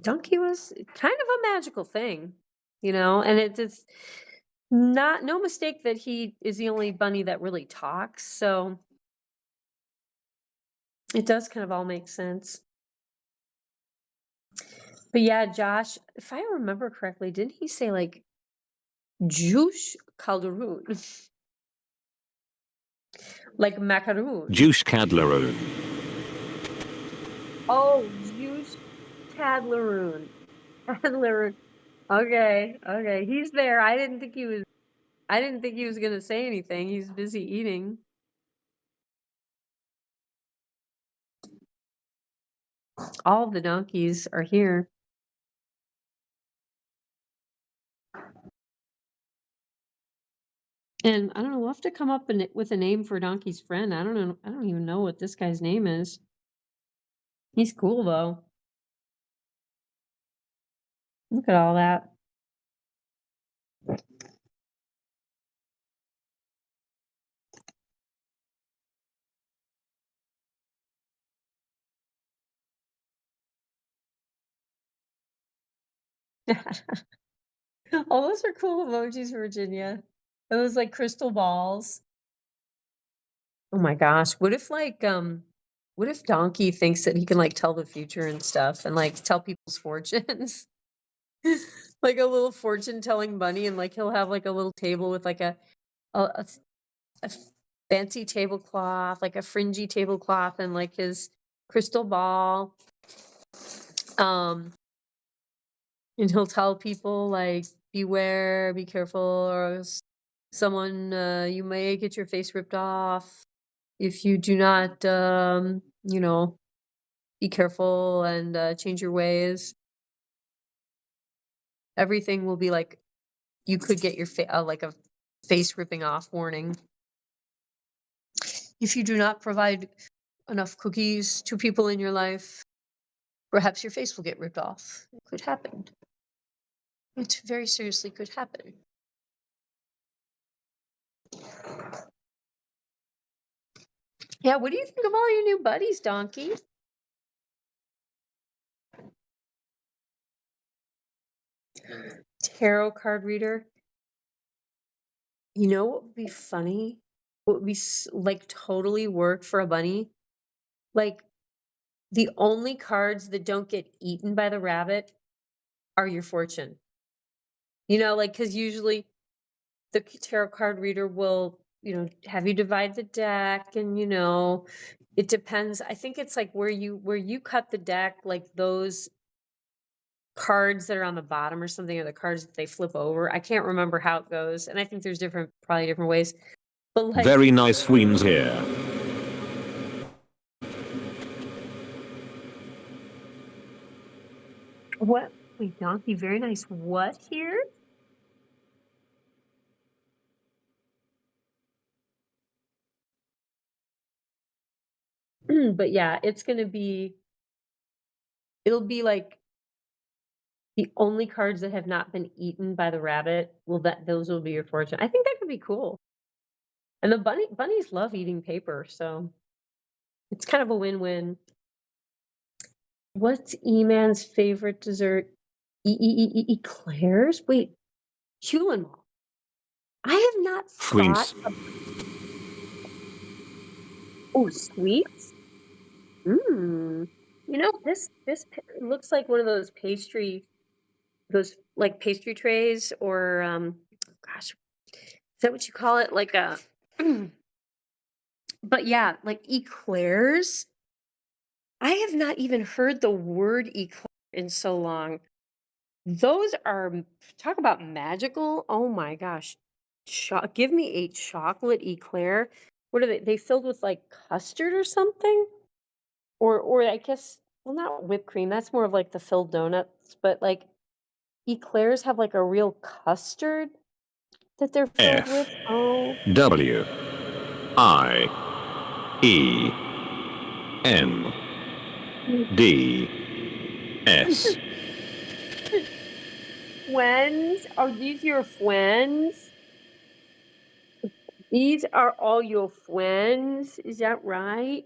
Donkey was kind of a magical thing, and it's not no mistake that he is the only bunny that really talks, so it does kind of all make sense. But yeah, Josh, if I remember correctly, didn't he say like Juice Calderoon? Like macaroon. Juice Cadleroon. Oh, Juice Cadleroon. Cadleroon. Okay. He's there. I didn't think he was gonna say anything. He's busy eating. All of the donkeys are here. And I don't know, we'll have to come up with a name for Donkey's friend. I don't know. I don't even know what this guy's name is. He's cool though. Look at all that. Oh, those are cool emojis, Virginia. Those like crystal balls. Oh my gosh. What if Donkey thinks that he can like tell the future and stuff and like tell people's fortunes? Like a little fortune telling bunny, and like he'll have like a little table with like a, a fancy tablecloth, like a fringy tablecloth, and like his crystal ball. And he'll tell people like, beware, be careful, or someone you may get your face ripped off if you do not be careful and change your ways. Everything will be like you could get your like a face ripping off warning if you do not provide enough cookies to people in your life. Perhaps your face will get ripped off. It could happen. It very seriously could happen. Yeah, what do you think of all your new buddies, Donkey? Tarot card reader. You know what would be funny? What would be like totally work for a bunny? Like the only cards that don't get eaten by the rabbit are your fortune. You know, like because usually the tarot card reader will, have you divide the deck, and it depends. I think it's like where you cut the deck, like those cards that are on the bottom or something, or the cards that they flip over. I can't remember how it goes, and I think there's probably different ways. But like, Very nice queens here. what? Wait, Donkey, very nice. What here? But yeah, it'll be like the only cards that have not been eaten by the rabbit. Those will be your fortune. I think that could be cool. And the bunnies love eating paper, so it's kind of a win-win. What's E-Man's favorite dessert? Eclairs? Wait, Hulen Mall. I have not Sweets. thought of. Oh, sweets? Looks like one of those like pastry trays, or gosh, is that what you call it? Like a, but yeah, like eclairs. I have not even heard the word eclair in so long. Those are, talk about magical. Oh my gosh. Give me a chocolate eclair. What are they? They filled with like custard or something? Or I guess, well, not whipped cream. That's more of like the filled donuts, but like eclairs have like a real custard that they're filled with. Oh, W I E N D S. friends? Are these your friends? These are all your friends? Is that right?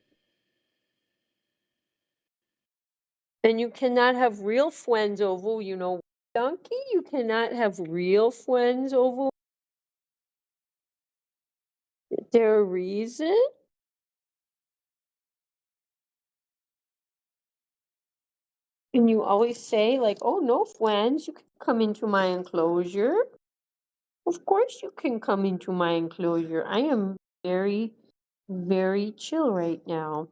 And you cannot have real friends over, Donkey? You cannot have real friends over. Is there a reason? And you always say, like, oh, no friends, you can come into my enclosure. Of course you can come into my enclosure. I am very, very chill right now.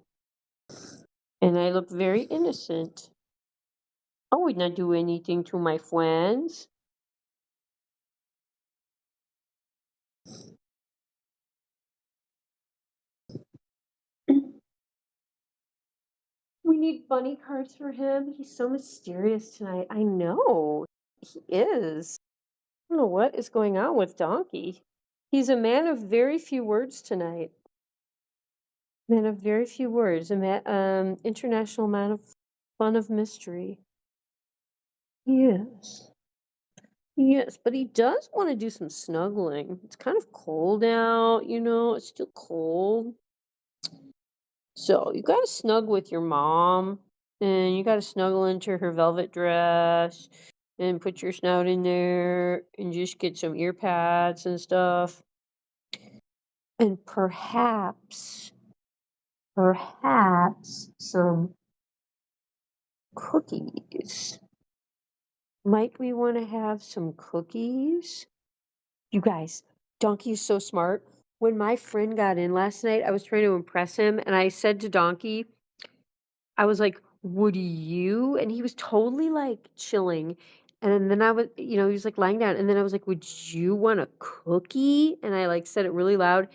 And I look very innocent. I would not do anything to my friends. We need bunny cards for him. He's so mysterious tonight. I know. He is. I don't know what is going on with Donkey. He's a man of very few words tonight. Man of very few words. International man of fun of mystery. Yes. Yes, but he does want to do some snuggling. It's kind of cold out, it's still cold. So you gotta snug with your mom, and you gotta snuggle into her velvet dress, and put your snout in there, and just get some ear pads and stuff. And perhaps some cookies. Might we want to have some cookies? You guys, Donkey is so smart. When my friend got in last night, I was trying to impress him, and I said to Donkey, I was like, "Would you?" And he was totally like chilling. And then I was, he was like lying down. And then I was like, "Would you want a cookie?" And I like said it really loud.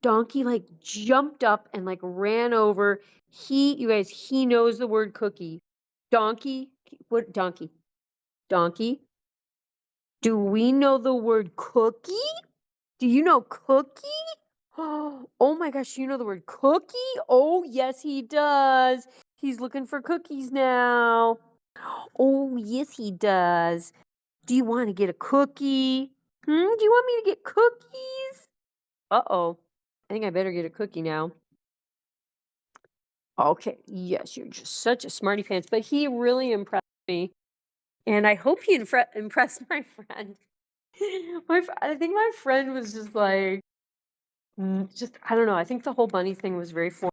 Donkey like jumped up and like ran over. You guys, he knows the word cookie. Donkey, what donkey? Donkey? Do we know the word cookie? Do you know cookie? Oh my gosh, you know the word cookie? Oh, yes, he does. He's looking for cookies now. Oh, yes, he does. Do you want to get a cookie? Do you want me to get cookies? Uh-oh. I think I better get a cookie now. Okay, yes, you're just such a smarty pants. But he really impressed me. And I hope he impressed my friend. I think my friend was just like, just, I don't know. I think the whole bunny thing was very for.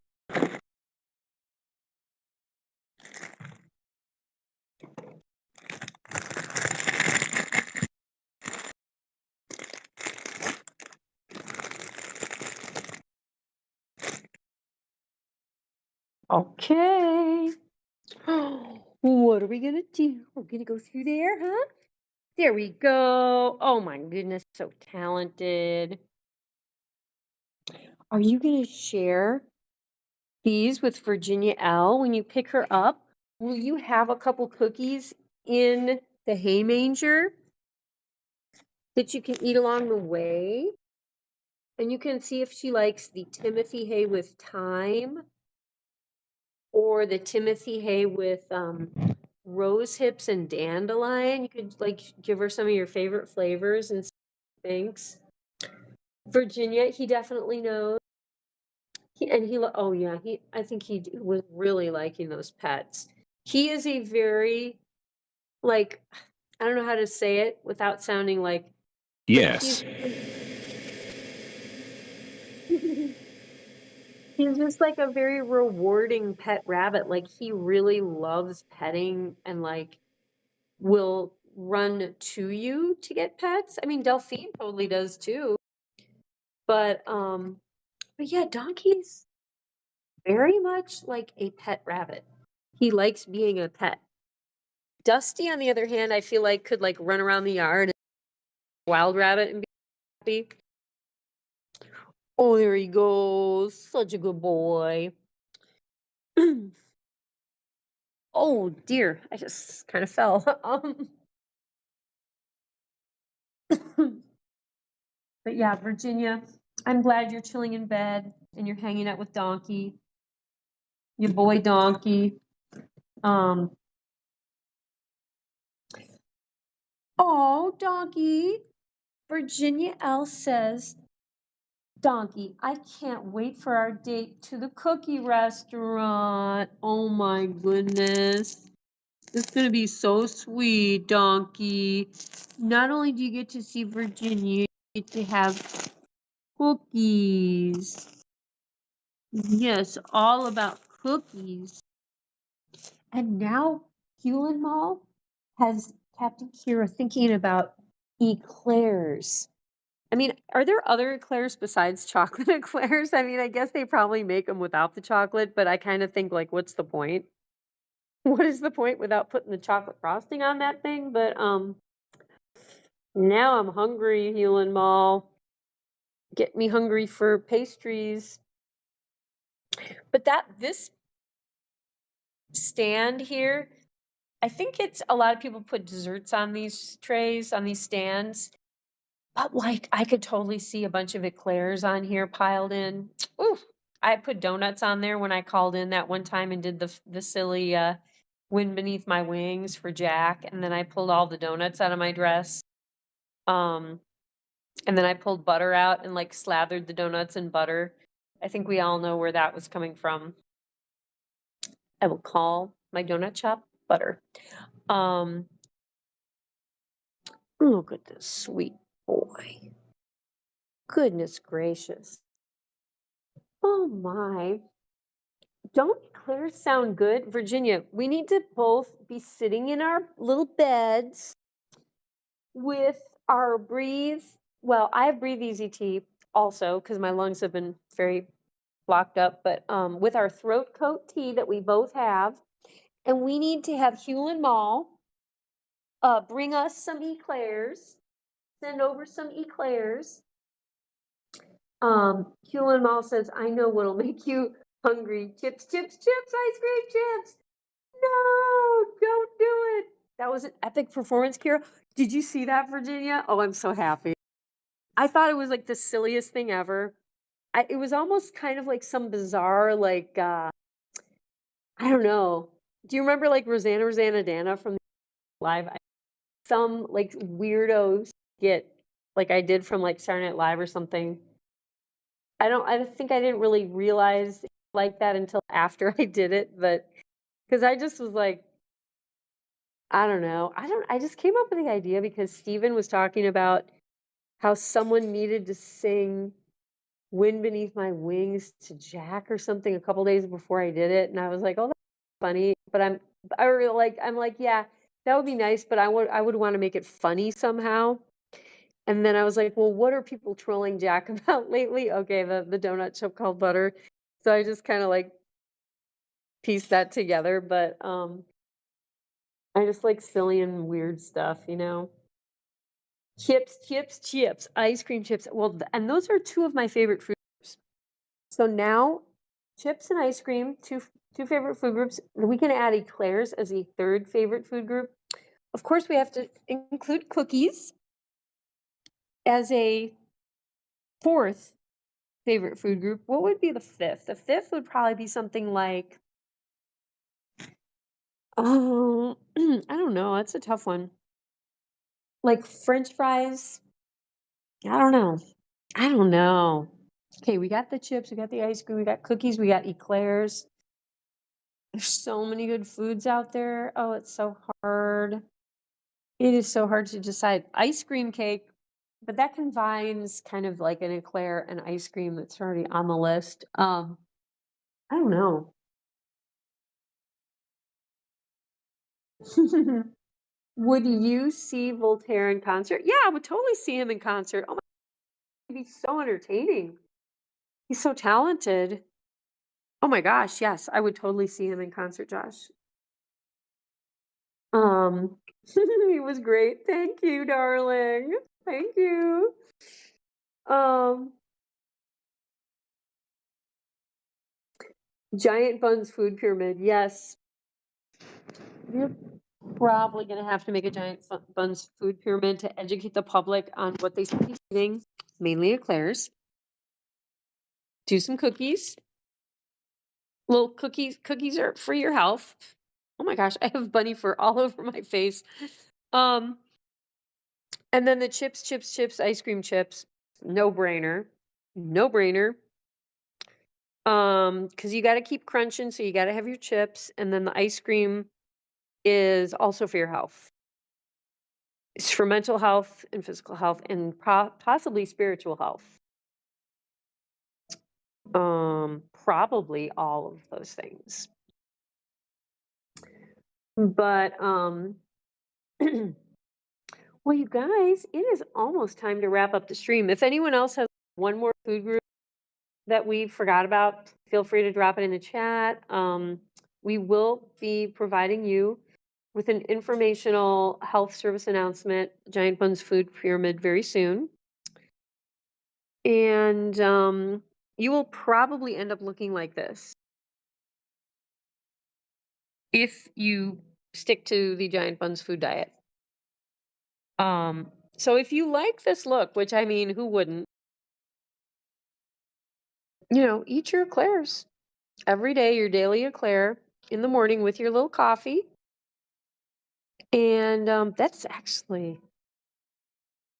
Okay. What are we gonna do? We're gonna go through there, huh? There we go. Oh my goodness, so talented. Are you gonna share these with Virginia L when you pick her up? Will you have a couple cookies in the hay manger that you can eat along the way? And you can see if she likes the Timothy hay with thyme or the Timothy hay with rose hips and dandelion. You could like give her some of your favorite flavors and things. Virginia, he definitely knows. Oh yeah, I think was really liking those pets. He is a very like I don't know how to say it without sounding like Yes. he's just like a very rewarding pet rabbit. Like he really loves petting and like will run to you to get pets. I mean, Delphine totally does too. But yeah, Donkey's very much like a pet rabbit. He likes being a pet. Dusty, on the other hand, I feel like could like run around the yard and wild rabbit and be happy. Oh, there he goes. Such a good boy. Oh dear, I just kind of fell. But yeah, Virginia, I'm glad you're chilling in bed and you're hanging out with Donkey, your boy Donkey. Oh, Donkey. Virginia L says, Donkey, I can't wait for our date to the cookie restaurant. Oh my goodness. It's gonna be so sweet, Donkey. Not only do you get to see Virginia, you get to have cookies. Yes, all about cookies. And now Hewlin Mall has CaptainKeira thinking about eclairs. I mean, are there other eclairs besides chocolate eclairs? I mean, I guess they probably make them without the chocolate, but I kind of think like, what's the point? What is the point without putting the chocolate frosting on that thing? But now I'm hungry, Hewlin Mall. Get me hungry for pastries. But this stand here, I think it's a lot of people put desserts on these trays, on these stands. But like I could totally see a bunch of eclairs on here piled in. Ooh, I put donuts on there when I called in that one time and did the silly wind beneath my wings for Jack, and then I pulled all the donuts out of my dress. And then I pulled butter out and like slathered the donuts in butter. I think we all know where that was coming from. I will call my donut shop butter. Look at this sweet boy. Goodness gracious. Oh my. Don't eclairs sound good? Virginia, we need to both be sitting in our little beds with our breathe. Well, I have Breathe Easy tea also because my lungs have been very blocked up, but with our throat coat tea that we both have. And we need to have Hewlin Mall bring us some eclairs, send over some eclairs. Hewlin Mall says, I know what'll make you hungry. Chips, chips, chips, ice cream chips. No, don't do it. That was an epic performance, Keira. Did you see that, Virginia? Oh, I'm so happy. I thought it was like the silliest thing ever. It was almost kind of like some bizarre, like, I don't know. Do you remember like Rosanna Dana from Live? some like weirdo skit like I did from like Saturday Night Live or something. I think I didn't really realize like that until after I did it, but because I just was like, I don't know. I just came up with the idea because Steven was talking about how someone needed to sing Wind Beneath My Wings to Jack or something a couple days before I did it. And I was like, oh, that's funny. But I'm like, yeah, that would be nice, but I would want to make it funny somehow. And then I was like, well, what are people trolling Jack about lately? Okay, the donut chip called butter. So I just kind of like pieced that together, but I just like silly and weird stuff, you know. Chips, ice cream chips. Well, and those are two of my favorite food groups. So now, chips and ice cream, two favorite food groups. We can add eclairs as a third favorite food group. Of course, we have to include cookies as a fourth favorite food group. What would be the fifth? The fifth would probably be something like, oh, I don't know. That's a tough one. Like French fries. I don't know. I don't know. Okay, we got the chips, we got the ice cream, we got cookies, we got eclairs. There's so many good foods out there. Oh, it's so hard. It is so hard to decide. Ice cream cake, but that combines kind of like an eclair and ice cream that's already on the list. I don't know. Would you see Voltaire in concert? Yeah, I would totally see him in concert. Oh my, he'd be so entertaining. He's so talented. Oh my gosh, yes, I would totally see him in concert, Josh. He was great. Thank you, darling. Thank you. Um, Giant Bunz food pyramid. Yes. You're probably gonna have to make a giant Bunz food pyramid to educate the public on what they should be eating, mainly eclairs. Do some cookies. Little cookies are for your health. Oh my gosh, I have bunny fur all over my face. Um, and then the chips, ice cream chips, no brainer. No brainer. Because you got to keep crunching, so you got to have your chips, and then the ice cream is also for your health. It's for mental health and physical health and possibly spiritual health. Probably all of those things. But well, you guys, it is almost time to wrap up the stream. If anyone else has one more food group that we forgot about, feel free to drop it in the chat. We will be providing you with an informational health service announcement, Giant Bunz Food Pyramid, very soon. And you will probably end up looking like this if you stick to the Giant Bunz food diet. So if you like this look, which I mean, who wouldn't? You know, eat your eclairs every day, your daily eclair in the morning with your little coffee. And that's actually,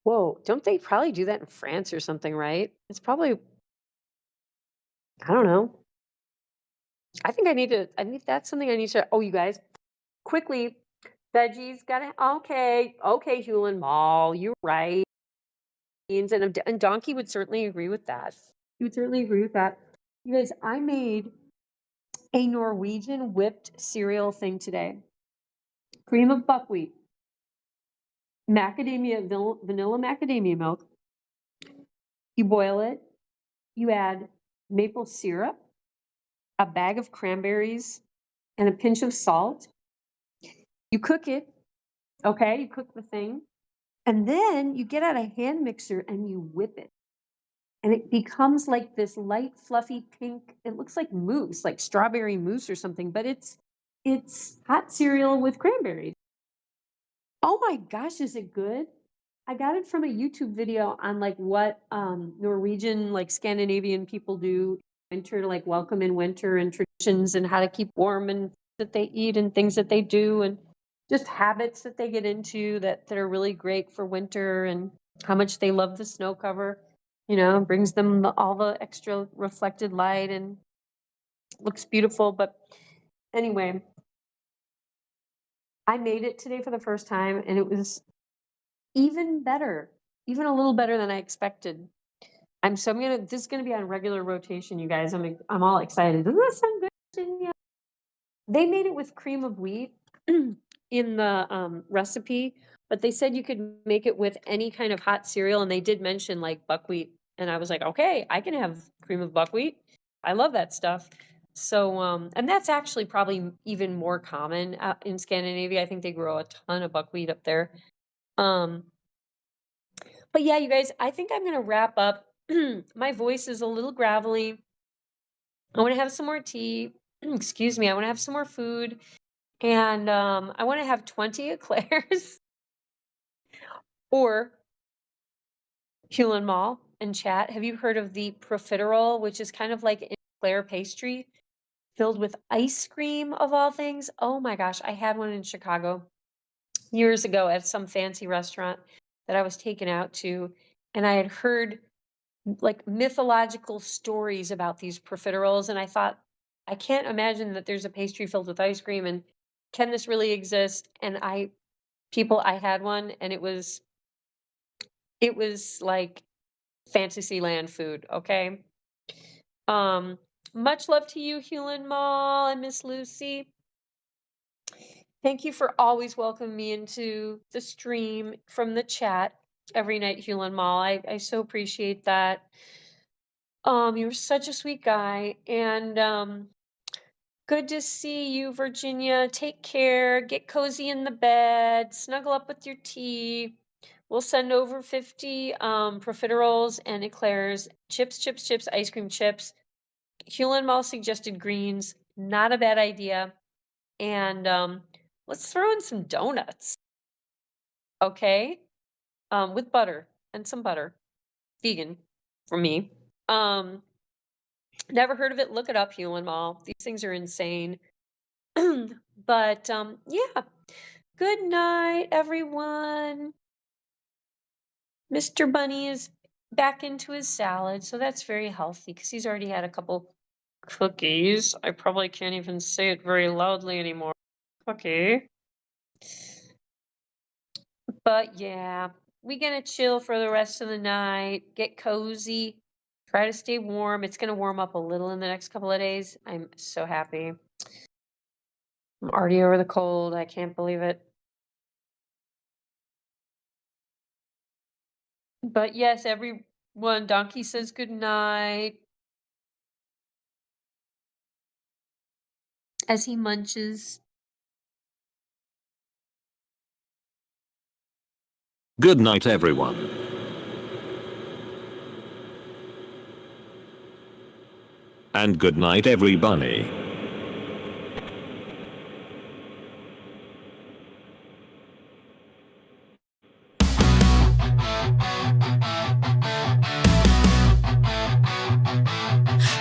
whoa, don't they probably do that in France or something, right? It's probably, I don't know. I think that's something I need to, oh, you guys, quickly, veggies, okay, Hewlin Mall, you're right. And Donkey would certainly agree with that. He would certainly agree with that. You guys, I made a Norwegian whipped cereal thing today. Cream of buckwheat, vanilla macadamia milk. You boil it. You add maple syrup, a bag of cranberries, and a pinch of salt. You cook it. Okay, you cook the thing. And then you get out a hand mixer and you whip it. And it becomes like this light, fluffy pink. It looks like mousse, like strawberry mousse or something, but it's hot cereal with cranberries. Oh my gosh, is it good? I got it from a YouTube video on like what Norwegian, like Scandinavian people do winter to like welcome in winter and traditions and how to keep warm and that they eat and things that they do. And just habits that they get into that are really great for winter, and how much they love the snow cover. You know, brings them all the extra reflected light and looks beautiful. But anyway, I made it today for the first time, and it was even better, even a little better than I expected. This is gonna be on regular rotation, you guys. I'm all excited. Doesn't that sound good, Virginia? They made it with cream of wheat in the recipe, but they said you could make it with any kind of hot cereal, and they did mention like buckwheat, and I was like, okay, I can have cream of buckwheat. I love that stuff. So, and that's actually probably even more common in Scandinavia. I think they grow a ton of buckwheat up there. But yeah, you guys, I think I'm gonna wrap up. My voice is a little gravelly. I want to have some more tea. Excuse me. I want to have some more food. And I want to have 20 eclairs or Hulen Mall and chat. Have you heard of the profiterole, which is kind of like an eclair pastry filled with ice cream of all things? Oh my gosh. I had one in Chicago years ago at some fancy restaurant that I was taken out to. And I had heard like mythological stories about these profiteroles. And I thought, I can't imagine that there's a pastry filled with ice cream, and can this really exist? And I had one, and it was like Fantasyland food, okay? Much love to you, Hewlin Mall and Miss Lucy. Thank you for always welcoming me into the stream from the chat every night, Hewlin Mall. I so appreciate that. You're such a sweet guy, and good to see you, Virginia. Take care. Get cozy in the bed. Snuggle up with your tea. We'll send over 50 profiteroles and eclairs, chips, ice cream chips. Hewlin Mall suggested greens. Not a bad idea. And let's throw in some donuts. Okay? With butter and some butter. Vegan for me. Never heard of it. Look it up, Hewlin Mall. These things are insane. But yeah. Good night, everyone. Mr. Bunny is back into his salad, so that's very healthy because he's already had a couple cookies. I probably can't even say it very loudly anymore. Cookie. But yeah, we're gonna chill for the rest of the night, get cozy, try to stay warm. It's gonna warm up a little in the next couple of days. I'm so happy. I'm already over the cold. I can't believe it. But yes, everyone, Donkey says good night as he munches. Good night, everyone. And good night, every bunny.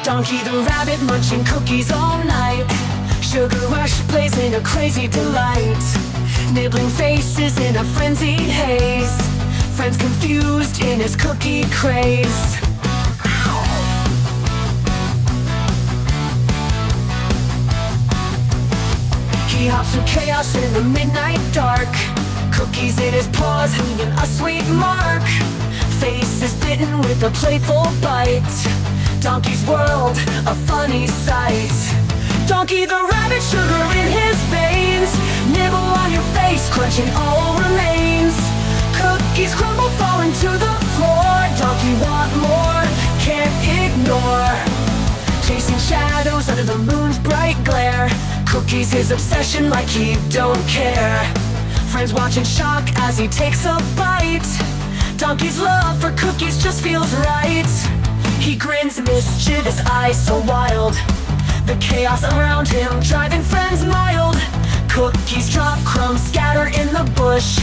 Donkey the rabbit munching cookies all night. Sugar rush blazing a crazy delight. Nibbling faces in a frenzied haze. Friends confused in his cookie craze. He hops through chaos in the midnight dark. Cookies in his paws, leaving a sweet mark. Face is bitten with a playful bite. Donkey's world, a funny sight. Donkey the rabbit, sugar in his veins. Nibble on your face, crunching all remains. Cookies crumble, falling to the floor. Donkey want more, can't ignore. Chasing shadows under the moon's bright glare. Cookies his obsession like he don't care. Friends watch in shock as he takes a bite. Donkey's love for cookies just feels right. He grins, mischievous eyes so wild. The chaos around him driving friends mild. Cookies drop, crumbs scatter in the bush.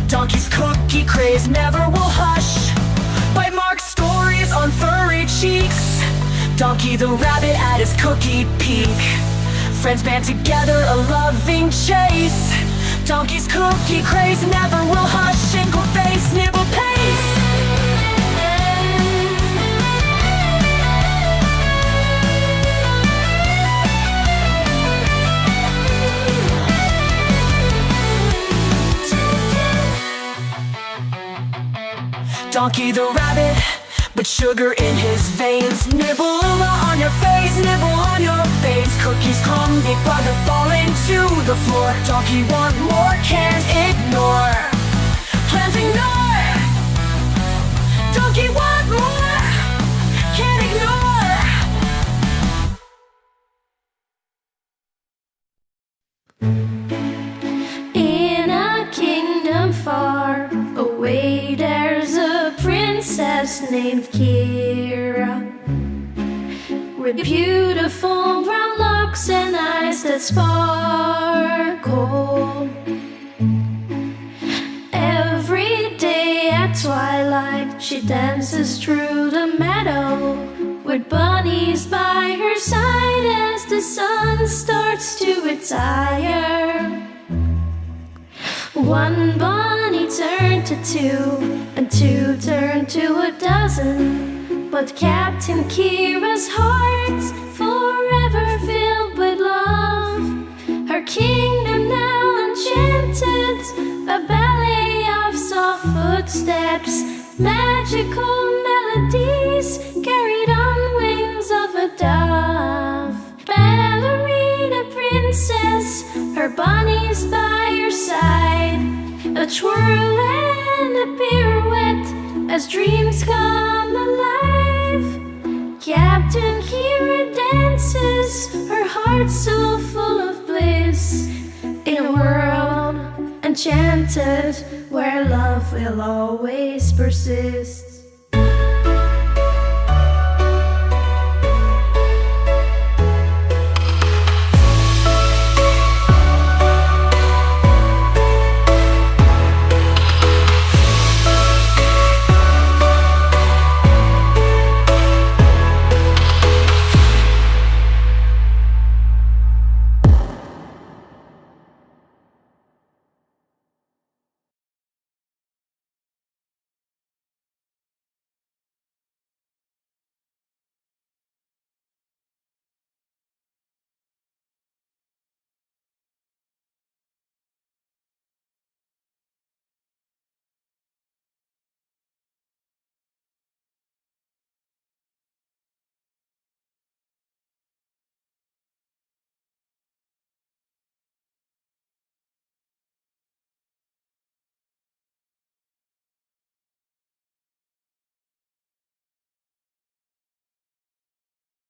Donkey's cookie craze never will hush. Bite mark stories on furry cheeks. Donkey the rabbit at his cookie peak. Friends band together, a loving chase. Donkey's cookie craze never will hush. Shingle face, nibble pace. Donkey the rabbit, but sugar in his veins. Nibble on your face, nibble on your face. Cookies come, big brother falling to the floor. Donkey want more, can't ignore. Plans ignore. Donkey want more, can't ignore. In a kingdom far away, there's a princess named Keira, with beautiful brown locks and eyes that sparkle. Every day at twilight, she dances through the meadow, with bunnies by her side as the sun starts to retire. One bunny turned to two, and two turned to a dozen. But CaptainKeira's heart's forever filled with love. Her kingdom now enchanted, a ballet of soft footsteps, magical melodies carried on wings of a dove. Ballerina princess, her bunnies by her side, a twirl and a pirouette as dreams come alive. CaptainKeira dances, her heart so full of bliss, in a world enchanted where love will always persist.